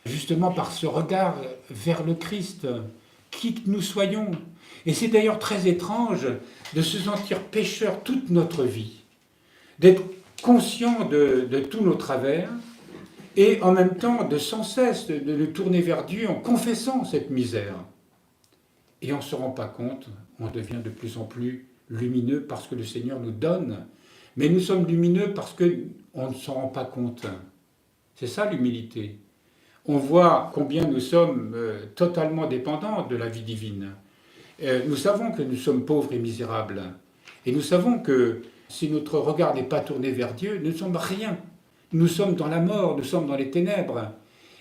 justement par ce regard vers le Christ, qui que nous soyons. Et c'est d'ailleurs très étrange de se sentir pécheur toute notre vie, d'être conscient de tous nos travers, et en même temps de sans cesse de nous tourner vers Dieu en confessant cette misère. Et on ne se rend pas compte, on devient de plus en plus lumineux parce que le Seigneur nous donne. Mais nous sommes lumineux parce qu'on ne s'en rend pas compte. C'est ça l'humilité. On voit combien nous sommes totalement dépendants de la vie divine. Nous savons que nous sommes pauvres et misérables. Et nous savons que si notre regard n'est pas tourné vers Dieu, nous ne sommes rien. Nous sommes dans la mort, nous sommes dans les ténèbres.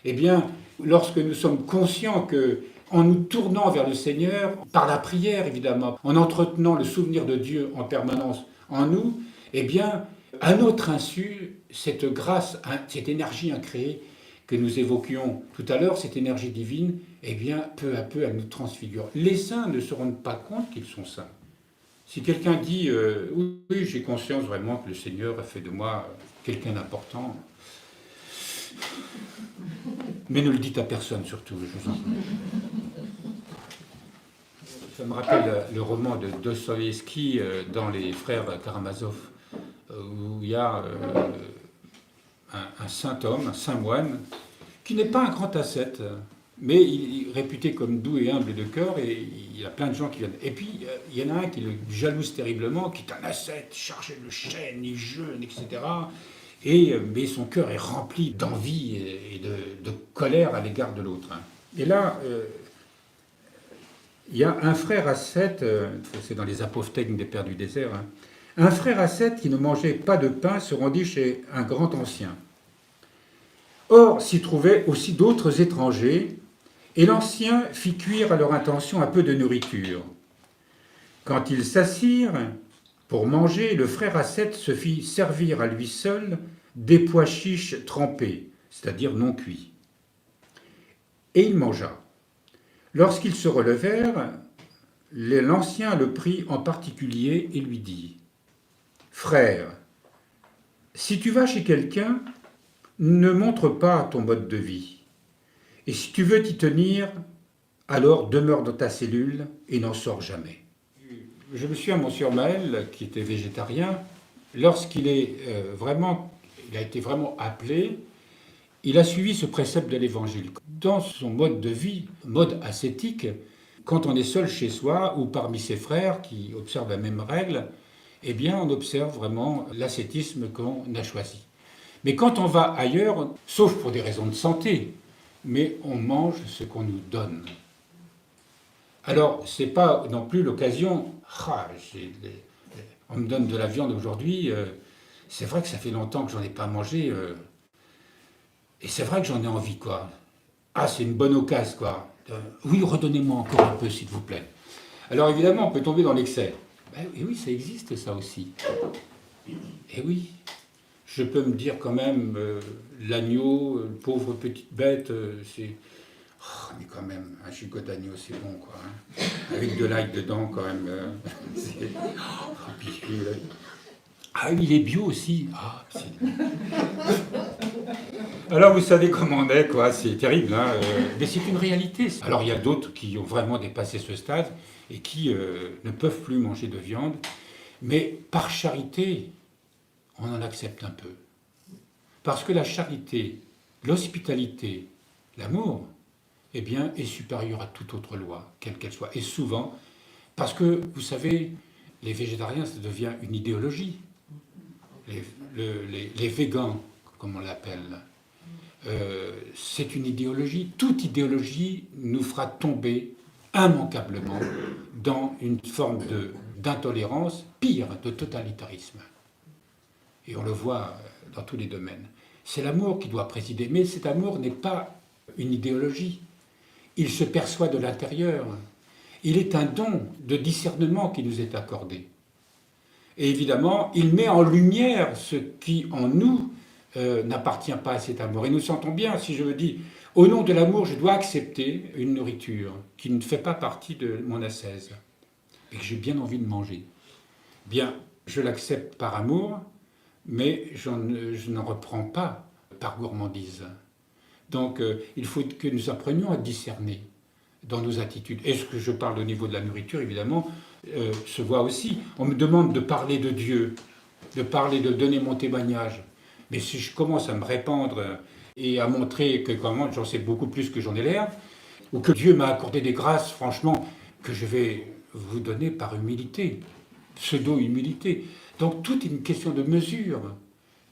Eh bien, lorsque nous sommes conscients que en nous tournant vers le Seigneur, par la prière évidemment, en entretenant le souvenir de Dieu en permanence en nous, eh bien, à notre insu, cette grâce, cette énergie incréée que nous évoquions tout à l'heure, cette énergie divine, eh bien, peu à peu, elle nous transfigure. Les saints ne se rendent pas compte qu'ils sont saints. Si quelqu'un dit oui, j'ai conscience vraiment que le Seigneur a fait de moi quelqu'un d'important, mais ne le dites à personne surtout, je vous en prie. Ça me rappelle le roman de Dostoïevski dans Les Frères Karamazov, où il y a un saint homme, un saint moine, qui n'est pas un grand ascète, mais il est réputé comme doux et humble de cœur, et il y a plein de gens qui viennent. Et puis, il y en a un qui le jalouse terriblement, qui est un ascète, chargé de chaînes, il jeûne, etc. Mais son cœur est rempli d'envie et de colère à l'égard de l'autre. Et là, il y a un frère ascète, c'est dans les apophthegmes des Pères du désert, un frère ascète qui ne mangeait pas de pain se rendit chez un grand ancien. Or, s'y trouvaient aussi d'autres étrangers, et l'ancien fit cuire à leur intention un peu de nourriture. Quand ils s'assirent pour manger, le frère ascète se fit servir à lui seul des pois chiches trempés, c'est-à-dire non cuits. Et il mangea. Lorsqu'ils se relevèrent, l'ancien le prit en particulier et lui dit « Frère, si tu vas chez quelqu'un, ne montre pas ton mode de vie. Et si tu veux t'y tenir, alors demeure dans ta cellule et n'en sors jamais. » Je me suis à Monsieur Maël, qui était végétarien, lorsqu'il a été vraiment appelé, il a suivi ce précepte de l'Évangile. Dans son mode de vie, mode ascétique, quand on est seul chez soi ou parmi ses frères qui observent la même règle, eh bien on observe vraiment l'ascétisme qu'on a choisi. Mais quand on va ailleurs, sauf pour des raisons de santé, mais on mange ce qu'on nous donne. Alors, c'est pas non plus l'occasion, on me donne de la viande aujourd'hui, c'est vrai que ça fait longtemps que j'en ai pas mangé, et c'est vrai que j'en ai envie, quoi. Ah, c'est une bonne occasion, quoi. Oui, redonnez-moi encore un peu, s'il vous plaît. Alors évidemment, on peut tomber dans l'excès. Et oui, ça existe, ça aussi. Et oui, je peux me dire quand même, l'agneau, pauvre petite bête, c'est... Oh, mais quand même, un gigot d'agneau, c'est bon, quoi. Avec de l'ail dedans, quand même. Ah, il est bio aussi. Ah, alors, vous savez comment on est, quoi. C'est terrible, hein. Mais c'est une réalité. Alors, il y a d'autres qui ont vraiment dépassé ce stade et qui ne peuvent plus manger de viande. Mais par charité, on en accepte un peu. Parce que la charité, l'hospitalité, L'amour, eh bien, est supérieur à toute autre loi, quelle qu'elle soit. Et souvent, parce que, vous savez, les végétariens, ça devient une idéologie. Les végans, comme on l'appelle, c'est une idéologie. Toute idéologie nous fera tomber immanquablement dans une forme d'intolérance, pire, de totalitarisme. Et on le voit dans tous les domaines. C'est l'amour qui doit présider, mais cet amour n'est pas une idéologie. Il se perçoit de l'intérieur. Il est un don de discernement qui nous est accordé. Et évidemment, il met en lumière ce qui, en nous, n'appartient pas à cet amour. Et nous sentons bien, si je me dis, au nom de l'amour, je dois accepter une nourriture qui ne fait pas partie de mon ascèse et que j'ai bien envie de manger. Bien, je l'accepte par amour, mais je n'en reprends pas par gourmandise. Donc, il faut que nous apprenions à discerner dans nos attitudes. Et ce que je parle au niveau de la nourriture, évidemment, se voit aussi. On me demande de parler de Dieu, de donner mon témoignage. Mais si je commence à me répandre et à montrer que comment j'en sais beaucoup plus que j'en ai l'air, ou que Dieu m'a accordé des grâces, franchement, que je vais vous donner par humilité, pseudo-humilité. Donc tout est une question de mesure.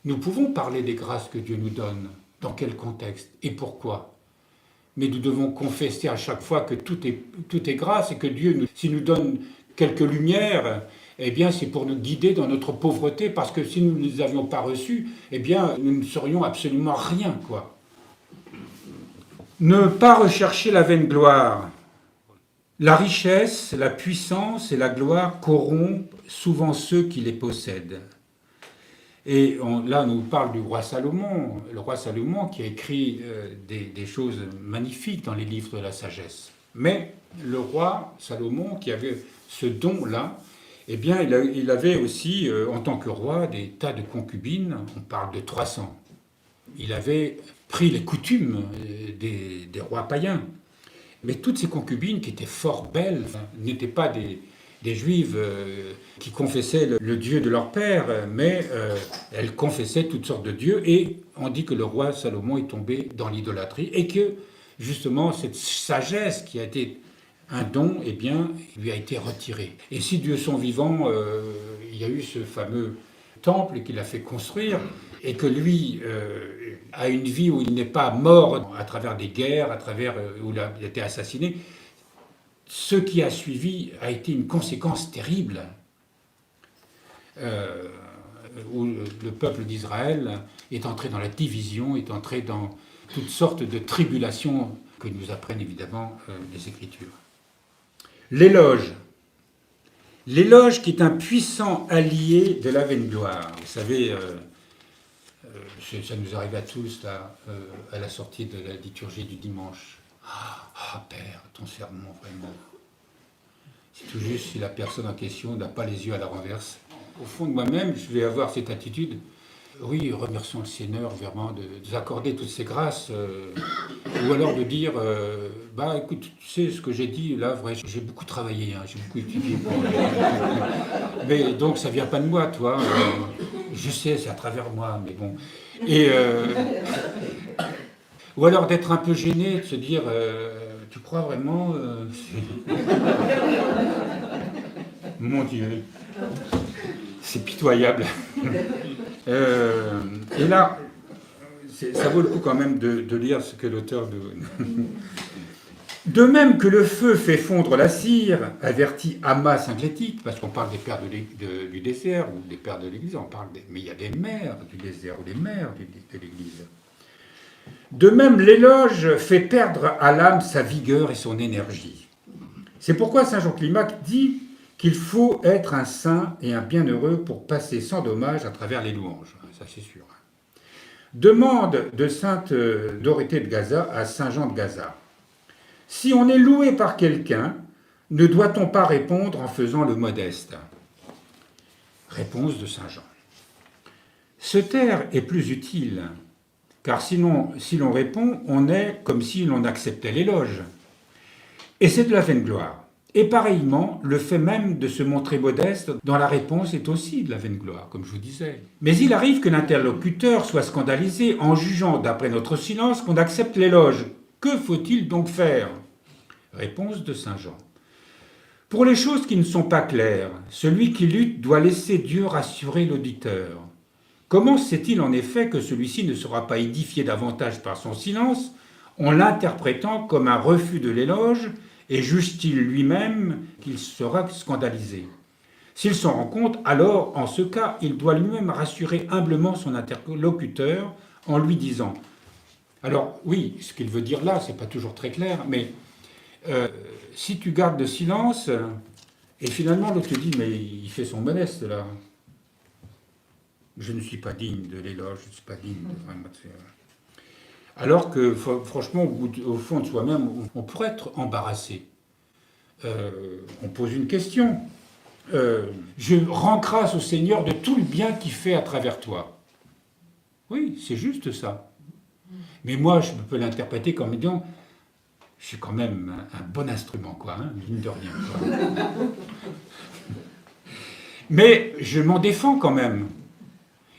Nous pouvons parler des grâces que Dieu nous donne, dans quel contexte et pourquoi. Mais nous devons confesser à chaque fois que tout est grâce et que Dieu, s'il nous donne quelques lumières, eh bien c'est pour nous guider dans notre pauvreté, parce que si nous ne les avions pas reçues, eh bien nous ne serions absolument rien, quoi. Ne pas rechercher la vaine gloire. La richesse, la puissance et la gloire corrompent souvent ceux qui les possèdent. Et là, on nous parle du roi Salomon, le roi Salomon qui a écrit des choses magnifiques dans les livres de la sagesse. Mais le roi Salomon, qui avait ce don-là, eh bien, il avait aussi, en tant que roi, des tas de concubines, on parle de 300. Il avait pris les coutumes des rois païens. Mais toutes ces concubines, qui étaient fort belles, n'étaient pas des juives qui confessaient le Dieu de leur père, mais elles confessaient toutes sortes de dieux, et on dit que le roi Salomon est tombé dans l'idolâtrie, et que justement cette sagesse qui a été un don, eh bien, lui a été retirée. Et si Dieu son vivant, il y a eu ce fameux temple qu'il a fait construire, et que lui a une vie où il n'est pas mort à travers des guerres, à travers où il a été assassiné, ce qui a suivi a été une conséquence terrible, où le peuple d'Israël est entré dans la division, est entré dans toutes sortes de tribulations que nous apprennent évidemment les Écritures. L'éloge. L'éloge qui est un puissant allié de la vaine gloire. Vous savez, ça nous arrive à tous là, à la sortie de la liturgie du dimanche. Ah, Père, ton sermon, vraiment. C'est tout juste si la personne en question n'a pas les yeux à la renverse. Au fond de moi-même, je vais avoir cette attitude. Oui, remercions le Seigneur vraiment de nous accorder toutes ces grâces. Ou alors de dire, bah écoute, tu sais ce que j'ai dit, là, vrai, j'ai beaucoup travaillé, hein, j'ai beaucoup étudié. Mais donc ça vient pas de moi, toi. Je sais, c'est à travers moi, mais bon. Et ou alors d'être un peu gêné, de se dire, tu crois vraiment Mon Dieu, c'est pitoyable. Et là, ça vaut le coup quand même de lire ce que l'auteur de... De même que le feu fait fondre la cire, avertit Amma Synclétique, parce qu'on parle des pères du désert ou des pères de l'Église, mais il y a des mères du désert ou des mères de l'Église. De même, l'éloge fait perdre à l'âme sa vigueur et son énergie. C'est pourquoi saint Jean Climac dit qu'il faut être un saint et un bienheureux pour passer sans dommage à travers les louanges. Ça, c'est sûr. Demande de sainte Dorothée de Gaza à saint Jean de Gaza. Si on est loué par quelqu'un, ne doit-on pas répondre en faisant le modeste ? Réponse de saint Jean. Se taire est plus utile, car sinon, si l'on répond, on est comme si l'on acceptait l'éloge. Et c'est de la vaine gloire. Et pareillement, le fait même de se montrer modeste dans la réponse est aussi de la vaine gloire, comme je vous disais. Mais il arrive que l'interlocuteur soit scandalisé en jugeant, d'après notre silence, qu'on accepte l'éloge, Que faut-il donc faire ? Réponse de saint Jean. Pour les choses qui ne sont pas claires, celui qui lutte doit laisser Dieu rassurer l'auditeur. Comment sait-il en effet que celui-ci ne sera pas édifié davantage par son silence, en l'interprétant comme un refus de l'éloge, et juge-t-il lui-même qu'il sera scandalisé ? S'il s'en rend compte, alors, en ce cas, il doit lui-même rassurer humblement son interlocuteur en lui disant... Alors, oui, ce qu'il veut dire là, c'est pas toujours très clair, mais si tu gardes le silence, et finalement l'autre te dit, mais il fait son modeste là. Je ne suis pas digne de l'éloge, je ne suis pas digne de vraiment... Alors que, franchement, au fond de soi-même, on pourrait être embarrassé. On pose une question. Je rends grâce au Seigneur de tout le bien qu'il fait à travers toi. Oui, c'est juste ça. Mais moi, je peux l'interpréter comme disant, je suis quand même un bon instrument, quoi, hein, mine de rien. Quoi. Mais je m'en défends quand même.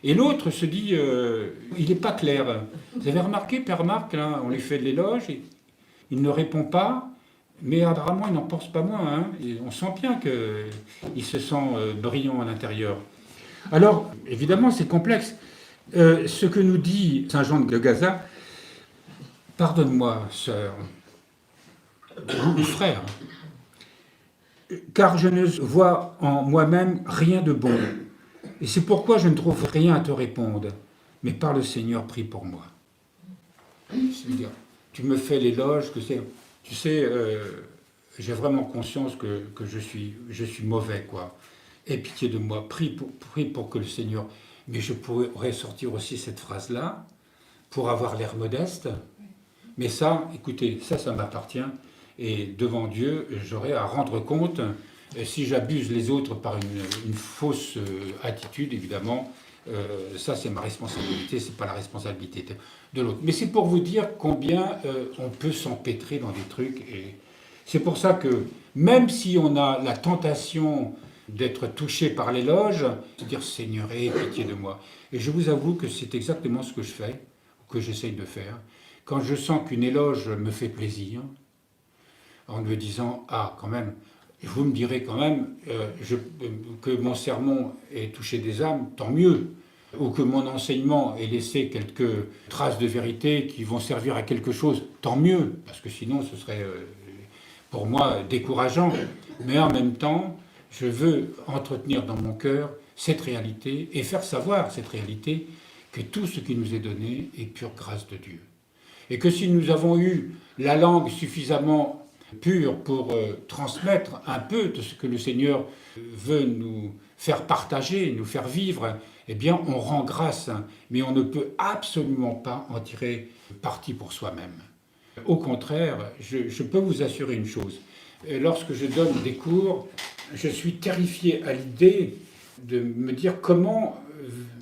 Et l'autre se dit, il n'est pas clair. Vous avez remarqué, Père Marc, là, on lui fait de l'éloge, il ne répond pas, mais apparemment il n'en pense pas moins. Hein, et on sent bien qu'il se sent brillant à l'intérieur. Alors, évidemment, c'est complexe. Ce que nous dit saint Jean de Gaza, pardonne-moi, sœur, ou frère, car je ne vois en moi-même rien de bon. Et c'est pourquoi je ne trouve rien à te répondre. Mais par le Seigneur, prie pour moi. C'est-à-dire, tu me fais l'éloge, tu sais, j'ai vraiment conscience que je suis mauvais, quoi. Aie pitié de moi, prie pour que le Seigneur... Mais je pourrais sortir aussi cette phrase-là, pour avoir l'air modeste. Mais ça, écoutez, ça m'appartient. Et devant Dieu, j'aurai à rendre compte, si j'abuse les autres par une fausse attitude, évidemment, ça c'est ma responsabilité, c'est pas la responsabilité de l'autre. Mais c'est pour vous dire combien on peut s'empêtrer dans des trucs. Et c'est pour ça que, même si on a la tentation d'être touché par l'éloge, de dire Seigneur, aie pitié de moi. Et je vous avoue que c'est exactement ce que je fais, que j'essaye de faire. Quand je sens qu'une éloge me fait plaisir, en me disant, ah, quand même, vous me direz quand même que mon sermon ait touché des âmes, tant mieux, ou que mon enseignement ait laissé quelques traces de vérité qui vont servir à quelque chose, tant mieux, parce que sinon ce serait pour moi décourageant. Mais en même temps, je veux entretenir dans mon cœur cette réalité et faire savoir cette réalité que tout ce qui nous est donné est pure grâce de Dieu. Et que si nous avons eu la langue suffisamment pure pour transmettre un peu de ce que le Seigneur veut nous faire partager, nous faire vivre, eh bien on rend grâce, mais on ne peut absolument pas en tirer parti pour soi-même. Au contraire, je peux vous assurer une chose, lorsque je donne des cours, je suis terrifié à l'idée de me dire comment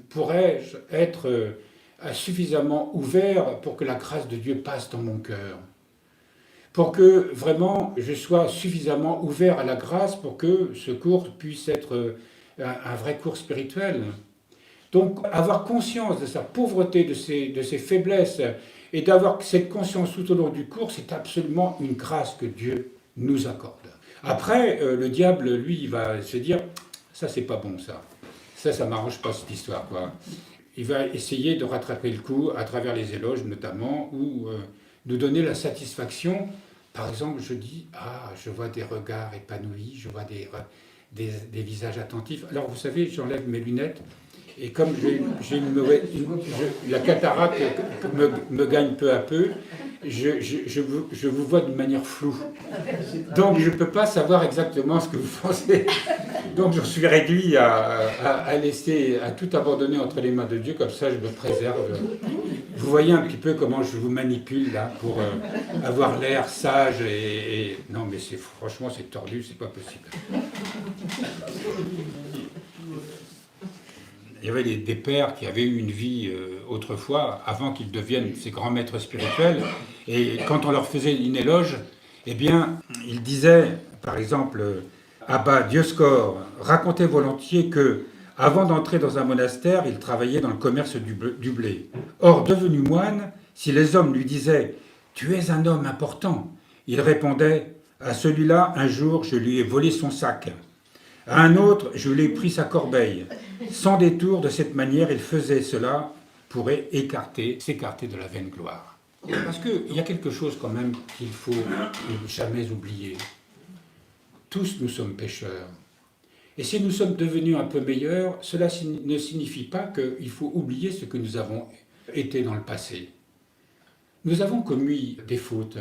pourrais-je être suffisamment ouvert pour que la grâce de Dieu passe dans mon cœur. Pour que vraiment je sois suffisamment ouvert à la grâce pour que ce cours puisse être un vrai cours spirituel. Donc avoir conscience de sa pauvreté, de ses faiblesses, et d'avoir cette conscience tout au long du cours, c'est absolument une grâce que Dieu nous accorde. Après, le diable, lui, il va se dire, ça c'est pas bon ça. Ça m'arrange pas cette histoire, quoi. Il va essayer de rattraper le coup à travers les éloges notamment, ou nous donner la satisfaction. Par exemple, je dis, je vois des regards épanouis, je vois des visages attentifs. Alors vous savez, j'enlève mes lunettes, et comme la cataracte me gagne peu à peu, je vous vois d'une manière floue. Donc je ne peux pas savoir exactement ce que vous pensez. Donc je suis réduit à laisser, à tout abandonner entre les mains de Dieu, comme ça je me préserve. Vous voyez un petit peu comment je vous manipule là pour avoir l'air sage et... Non mais franchement c'est tordu, c'est pas possible. Il y avait des pères qui avaient eu une vie autrefois, avant qu'ils deviennent ces grands maîtres spirituels, et quand on leur faisait une éloge, eh bien, ils disaient, par exemple, Abba Dioscor racontait volontiers que, avant d'entrer dans un monastère, il travaillait dans le commerce du blé. Or, devenu moine, si les hommes lui disaient Tu es un homme important. Il répondait, à celui-là, un jour, je lui ai volé son sac. À un autre, je lui ai pris sa corbeille. Sans détour, de cette manière, il faisait cela pour s'écarter de la vaine gloire. Parce qu'il y a quelque chose quand même qu'il faut jamais oublier. Tous nous sommes pécheurs. Et si nous sommes devenus un peu meilleurs, cela ne signifie pas qu'il faut oublier ce que nous avons été dans le passé. Nous avons commis des fautes,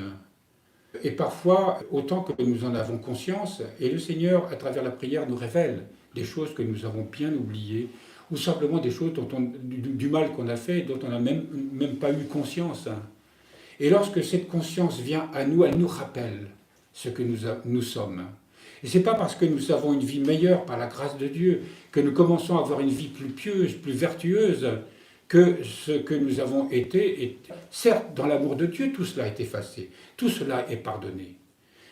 et parfois autant que nous en avons conscience, et le Seigneur, à travers la prière, nous révèle des choses que nous avons bien oubliées, ou simplement des choses du mal qu'on a fait, dont on n'a même pas eu conscience. Et lorsque cette conscience vient à nous, elle nous rappelle ce que nous sommes. Et ce n'est pas parce que nous avons une vie meilleure par la grâce de Dieu, que nous commençons à avoir une vie plus pieuse, plus vertueuse, que ce que nous avons été. Et certes, dans l'amour de Dieu, tout cela est effacé, tout cela est pardonné.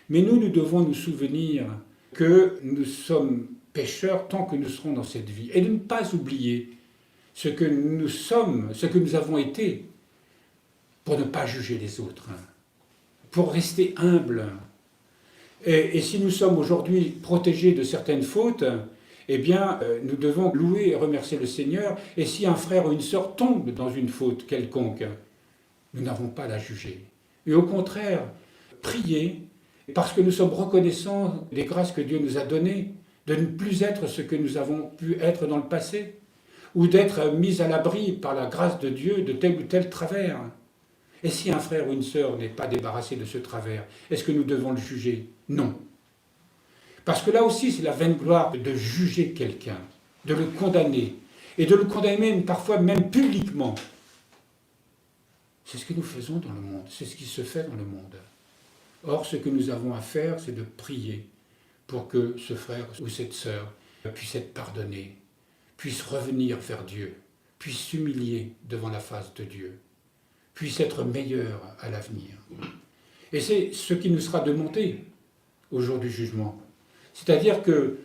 Mais nous devons nous souvenir que nous sommes pécheurs tant que nous serons dans cette vie, et de ne pas oublier ce que nous sommes, ce que nous avons été, pour ne pas juger les autres, pour rester humbles. Et si nous sommes aujourd'hui protégés de certaines fautes, eh bien, nous devons louer et remercier le Seigneur. Et si un frère ou une sœur tombe dans une faute quelconque, nous n'avons pas à la juger. Et au contraire, prier, parce que nous sommes reconnaissants des grâces que Dieu nous a données, de ne plus être ce que nous avons pu être dans le passé, ou d'être mis à l'abri par la grâce de Dieu de tel ou tel travers. Et si un frère ou une sœur n'est pas débarrassé de ce travers, est-ce que nous devons le juger? Non. Parce que là aussi, c'est la vaine gloire de juger quelqu'un, de le condamner, et de le condamner parfois même publiquement. C'est ce que nous faisons dans le monde, c'est ce qui se fait dans le monde. Or, ce que nous avons à faire, c'est de prier pour que ce frère ou cette sœur puisse être pardonné, puisse revenir vers Dieu, puisse s'humilier devant la face de Dieu, puisse être meilleur à l'avenir. Et c'est ce qui nous sera demandé au jour du jugement. C'est-à-dire que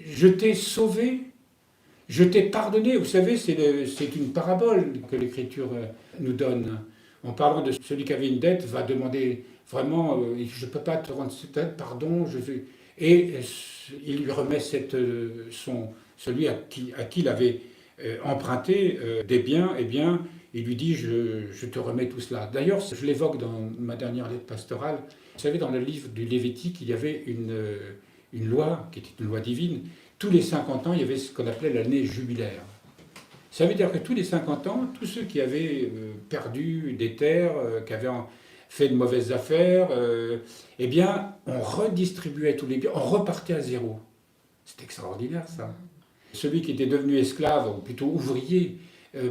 je t'ai sauvé, je t'ai pardonné. Vous savez, c'est une parabole que l'Écriture nous donne. En parlant de celui qui avait une dette, va demander vraiment, je ne peux pas te rendre cette dette, pardon, je vais... Et il lui remet celui à qui il avait emprunté des biens, eh bien, il lui dit, je te remets tout cela. D'ailleurs, je l'évoque dans ma dernière lettre pastorale. Vous savez, dans le livre du Lévitique, il y avait une loi, qui était une loi divine. Tous les 50 ans, il y avait ce qu'on appelait l'année jubilaire. Ça veut dire que tous les 50 ans, tous ceux qui avaient perdu des terres, qui avaient fait de mauvaises affaires, eh bien, on redistribuait tous les biens, on repartait à zéro. C'est extraordinaire, ça. Celui qui était devenu esclave, ou plutôt ouvrier,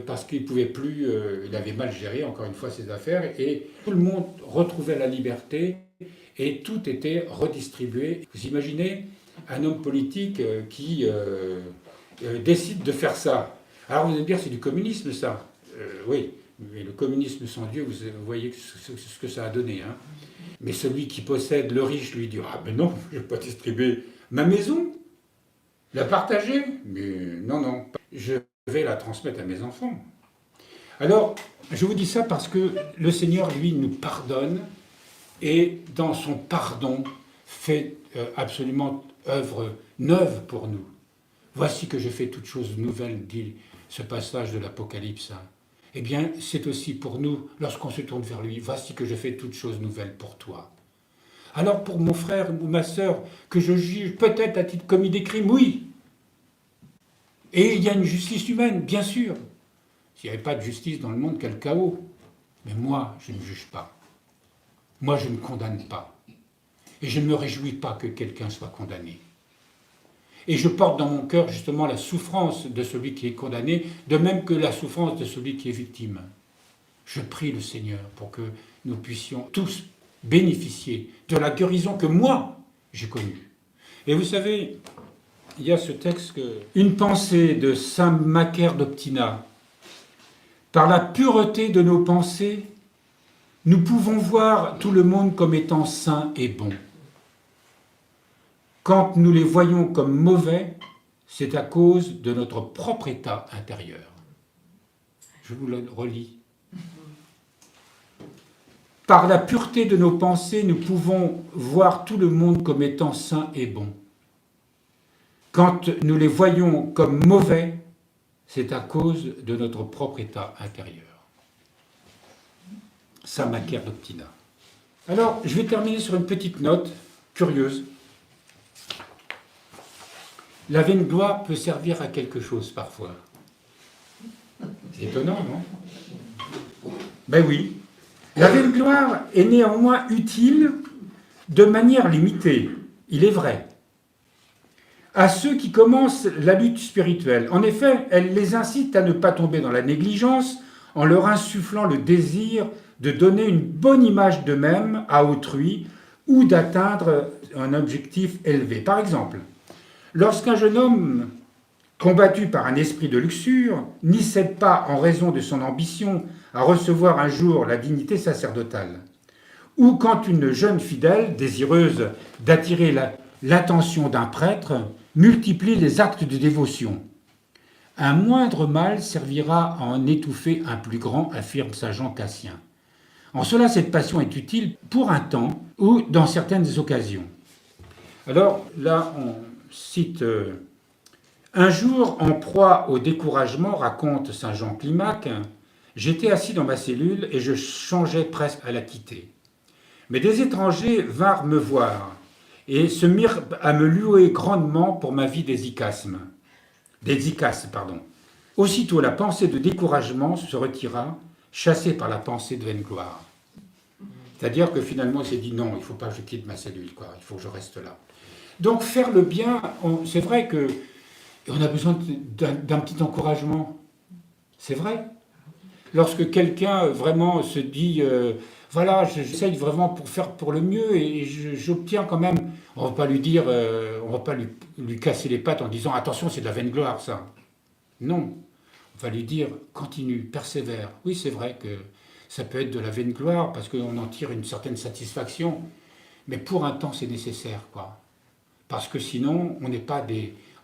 parce qu'il ne pouvait plus, il avait mal géré, encore une fois, ses affaires, et tout le monde retrouvait la liberté, et tout était redistribué. Vous imaginez un homme politique qui décide de faire ça. Alors vous allez me dire, c'est du communisme, ça. Oui, mais le communisme sans Dieu, vous voyez ce que ça a donné. Hein. Mais celui qui possède, le riche, lui dit, ah ben non, je ne vais pas distribuer ma maison, la partager. Mais non, je vais la transmettre à mes enfants. Alors, je vous dis ça parce que le Seigneur, lui, nous pardonne, et dans son pardon, fait absolument œuvre neuve pour nous. Voici que je fais toutes choses nouvelles, dit ce passage de l'Apocalypse. Eh bien, c'est aussi pour nous, lorsqu'on se tourne vers lui, voici que je fais toutes choses nouvelles pour toi. Alors pour mon frère ou ma sœur, que je juge peut-être a-t-il commis des crimes, oui. Et il y a une justice humaine, bien sûr. S'il n'y avait pas de justice dans le monde, quel chaos. Mais moi, je ne juge pas. Moi, je ne condamne pas. Et je ne me réjouis pas que quelqu'un soit condamné. Et je porte dans mon cœur justement la souffrance de celui qui est condamné, de même que la souffrance de celui qui est victime. Je prie le Seigneur pour que nous puissions tous bénéficier de la guérison que moi, j'ai connue. Et vous savez, il y a ce texte que... Une pensée de saint Macaire d'Optina. Par la pureté de nos pensées, nous pouvons voir tout le monde comme étant sain et bon. Quand nous les voyons comme mauvais, c'est à cause de notre propre état intérieur. Je vous le relis. Par la pureté de nos pensées, nous pouvons voir tout le monde comme étant sain et bon. Quand nous les voyons comme mauvais, c'est à cause de notre propre état intérieur. Ça m'acquiert d'obstinat. Alors, je vais terminer sur une petite note curieuse. La vaine gloire peut servir à quelque chose parfois. C'est étonnant, non? Ben oui. La vaine gloire est néanmoins utile de manière limitée, il est vrai, à ceux qui commencent la lutte spirituelle. En effet, elle les incite à ne pas tomber dans la négligence en leur insufflant le désir de donner une bonne image d'eux-mêmes à autrui ou d'atteindre un objectif élevé. Par exemple, lorsqu'un jeune homme combattu par un esprit de luxure n'y cède pas en raison de son ambition à recevoir un jour la dignité sacerdotale, ou quand une jeune fidèle, désireuse d'attirer l'attention d'un prêtre, multiplie les actes de dévotion. Un moindre mal servira à en étouffer un plus grand, affirme saint Jean Cassien. En cela, cette passion est utile pour un temps ou dans certaines occasions. Alors là, on cite un jour, en proie au découragement, raconte saint Jean Climac, j'étais assis dans ma cellule et je changeais presque à la quitter. Mais des étrangers vinrent me voir et se mirent à me louer grandement pour ma vie d'hésychasme. Aussitôt, la pensée de découragement se retira, chassée par la pensée de vaine gloire. C'est-à-dire que finalement, il s'est dit non, il ne faut pas que je quitte ma cellule, il faut que je reste là. Donc faire le bien, c'est vrai qu'on a besoin d'un petit encouragement. C'est vrai. Lorsque quelqu'un vraiment se dit voilà, j'essaye vraiment pour faire pour le mieux et j'obtiens quand même. On ne va pas lui dire, on ne va pas lui casser les pattes en disant attention, c'est de la vaine gloire ça. Non, on va lui dire continue, persévère. Oui, c'est vrai que ça peut être de la vaine gloire parce qu'on en tire une certaine satisfaction, mais pour un temps c'est nécessaire, quoi. Parce que sinon, on n'est pas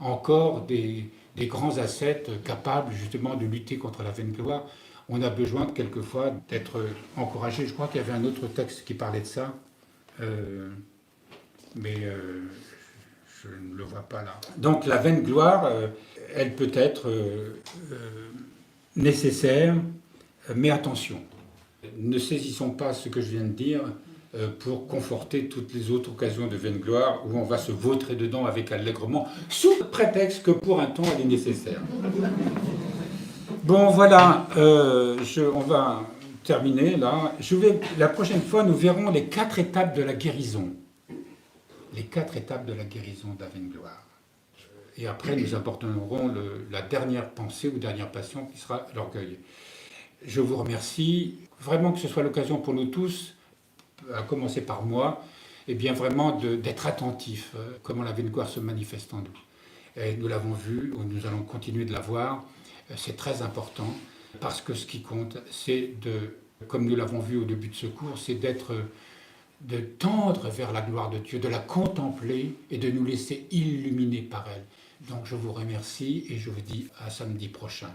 encore des grands ascètes capables justement de lutter contre la vaine gloire. On a besoin quelquefois d'être encouragé. Je crois qu'il y avait un autre texte qui parlait de ça, mais je ne le vois pas là. Donc la vaine gloire, elle peut être nécessaire, mais attention, ne saisissons pas ce que je viens de dire pour conforter toutes les autres occasions de vaine gloire où on va se vautrer dedans avec allègrement, sous prétexte que pour un temps elle est nécessaire. Bon, voilà, on va terminer là. La prochaine fois, nous verrons les 4 étapes de la guérison. Les 4 étapes de la guérison de la vaine gloire. Et après, nous apporterons la dernière pensée ou dernière passion qui sera l'orgueil. Je vous remercie. Vraiment que ce soit l'occasion pour nous tous, à commencer par moi, et bien vraiment d'être attentifs comment la vaine gloire se manifeste en nous. Et nous l'avons vu, nous allons continuer de la voir. C'est très important parce que ce qui compte, c'est comme nous l'avons vu au début de ce cours, c'est de tendre vers la gloire de Dieu, de la contempler et de nous laisser illuminer par elle. Donc je vous remercie et je vous dis à samedi prochain.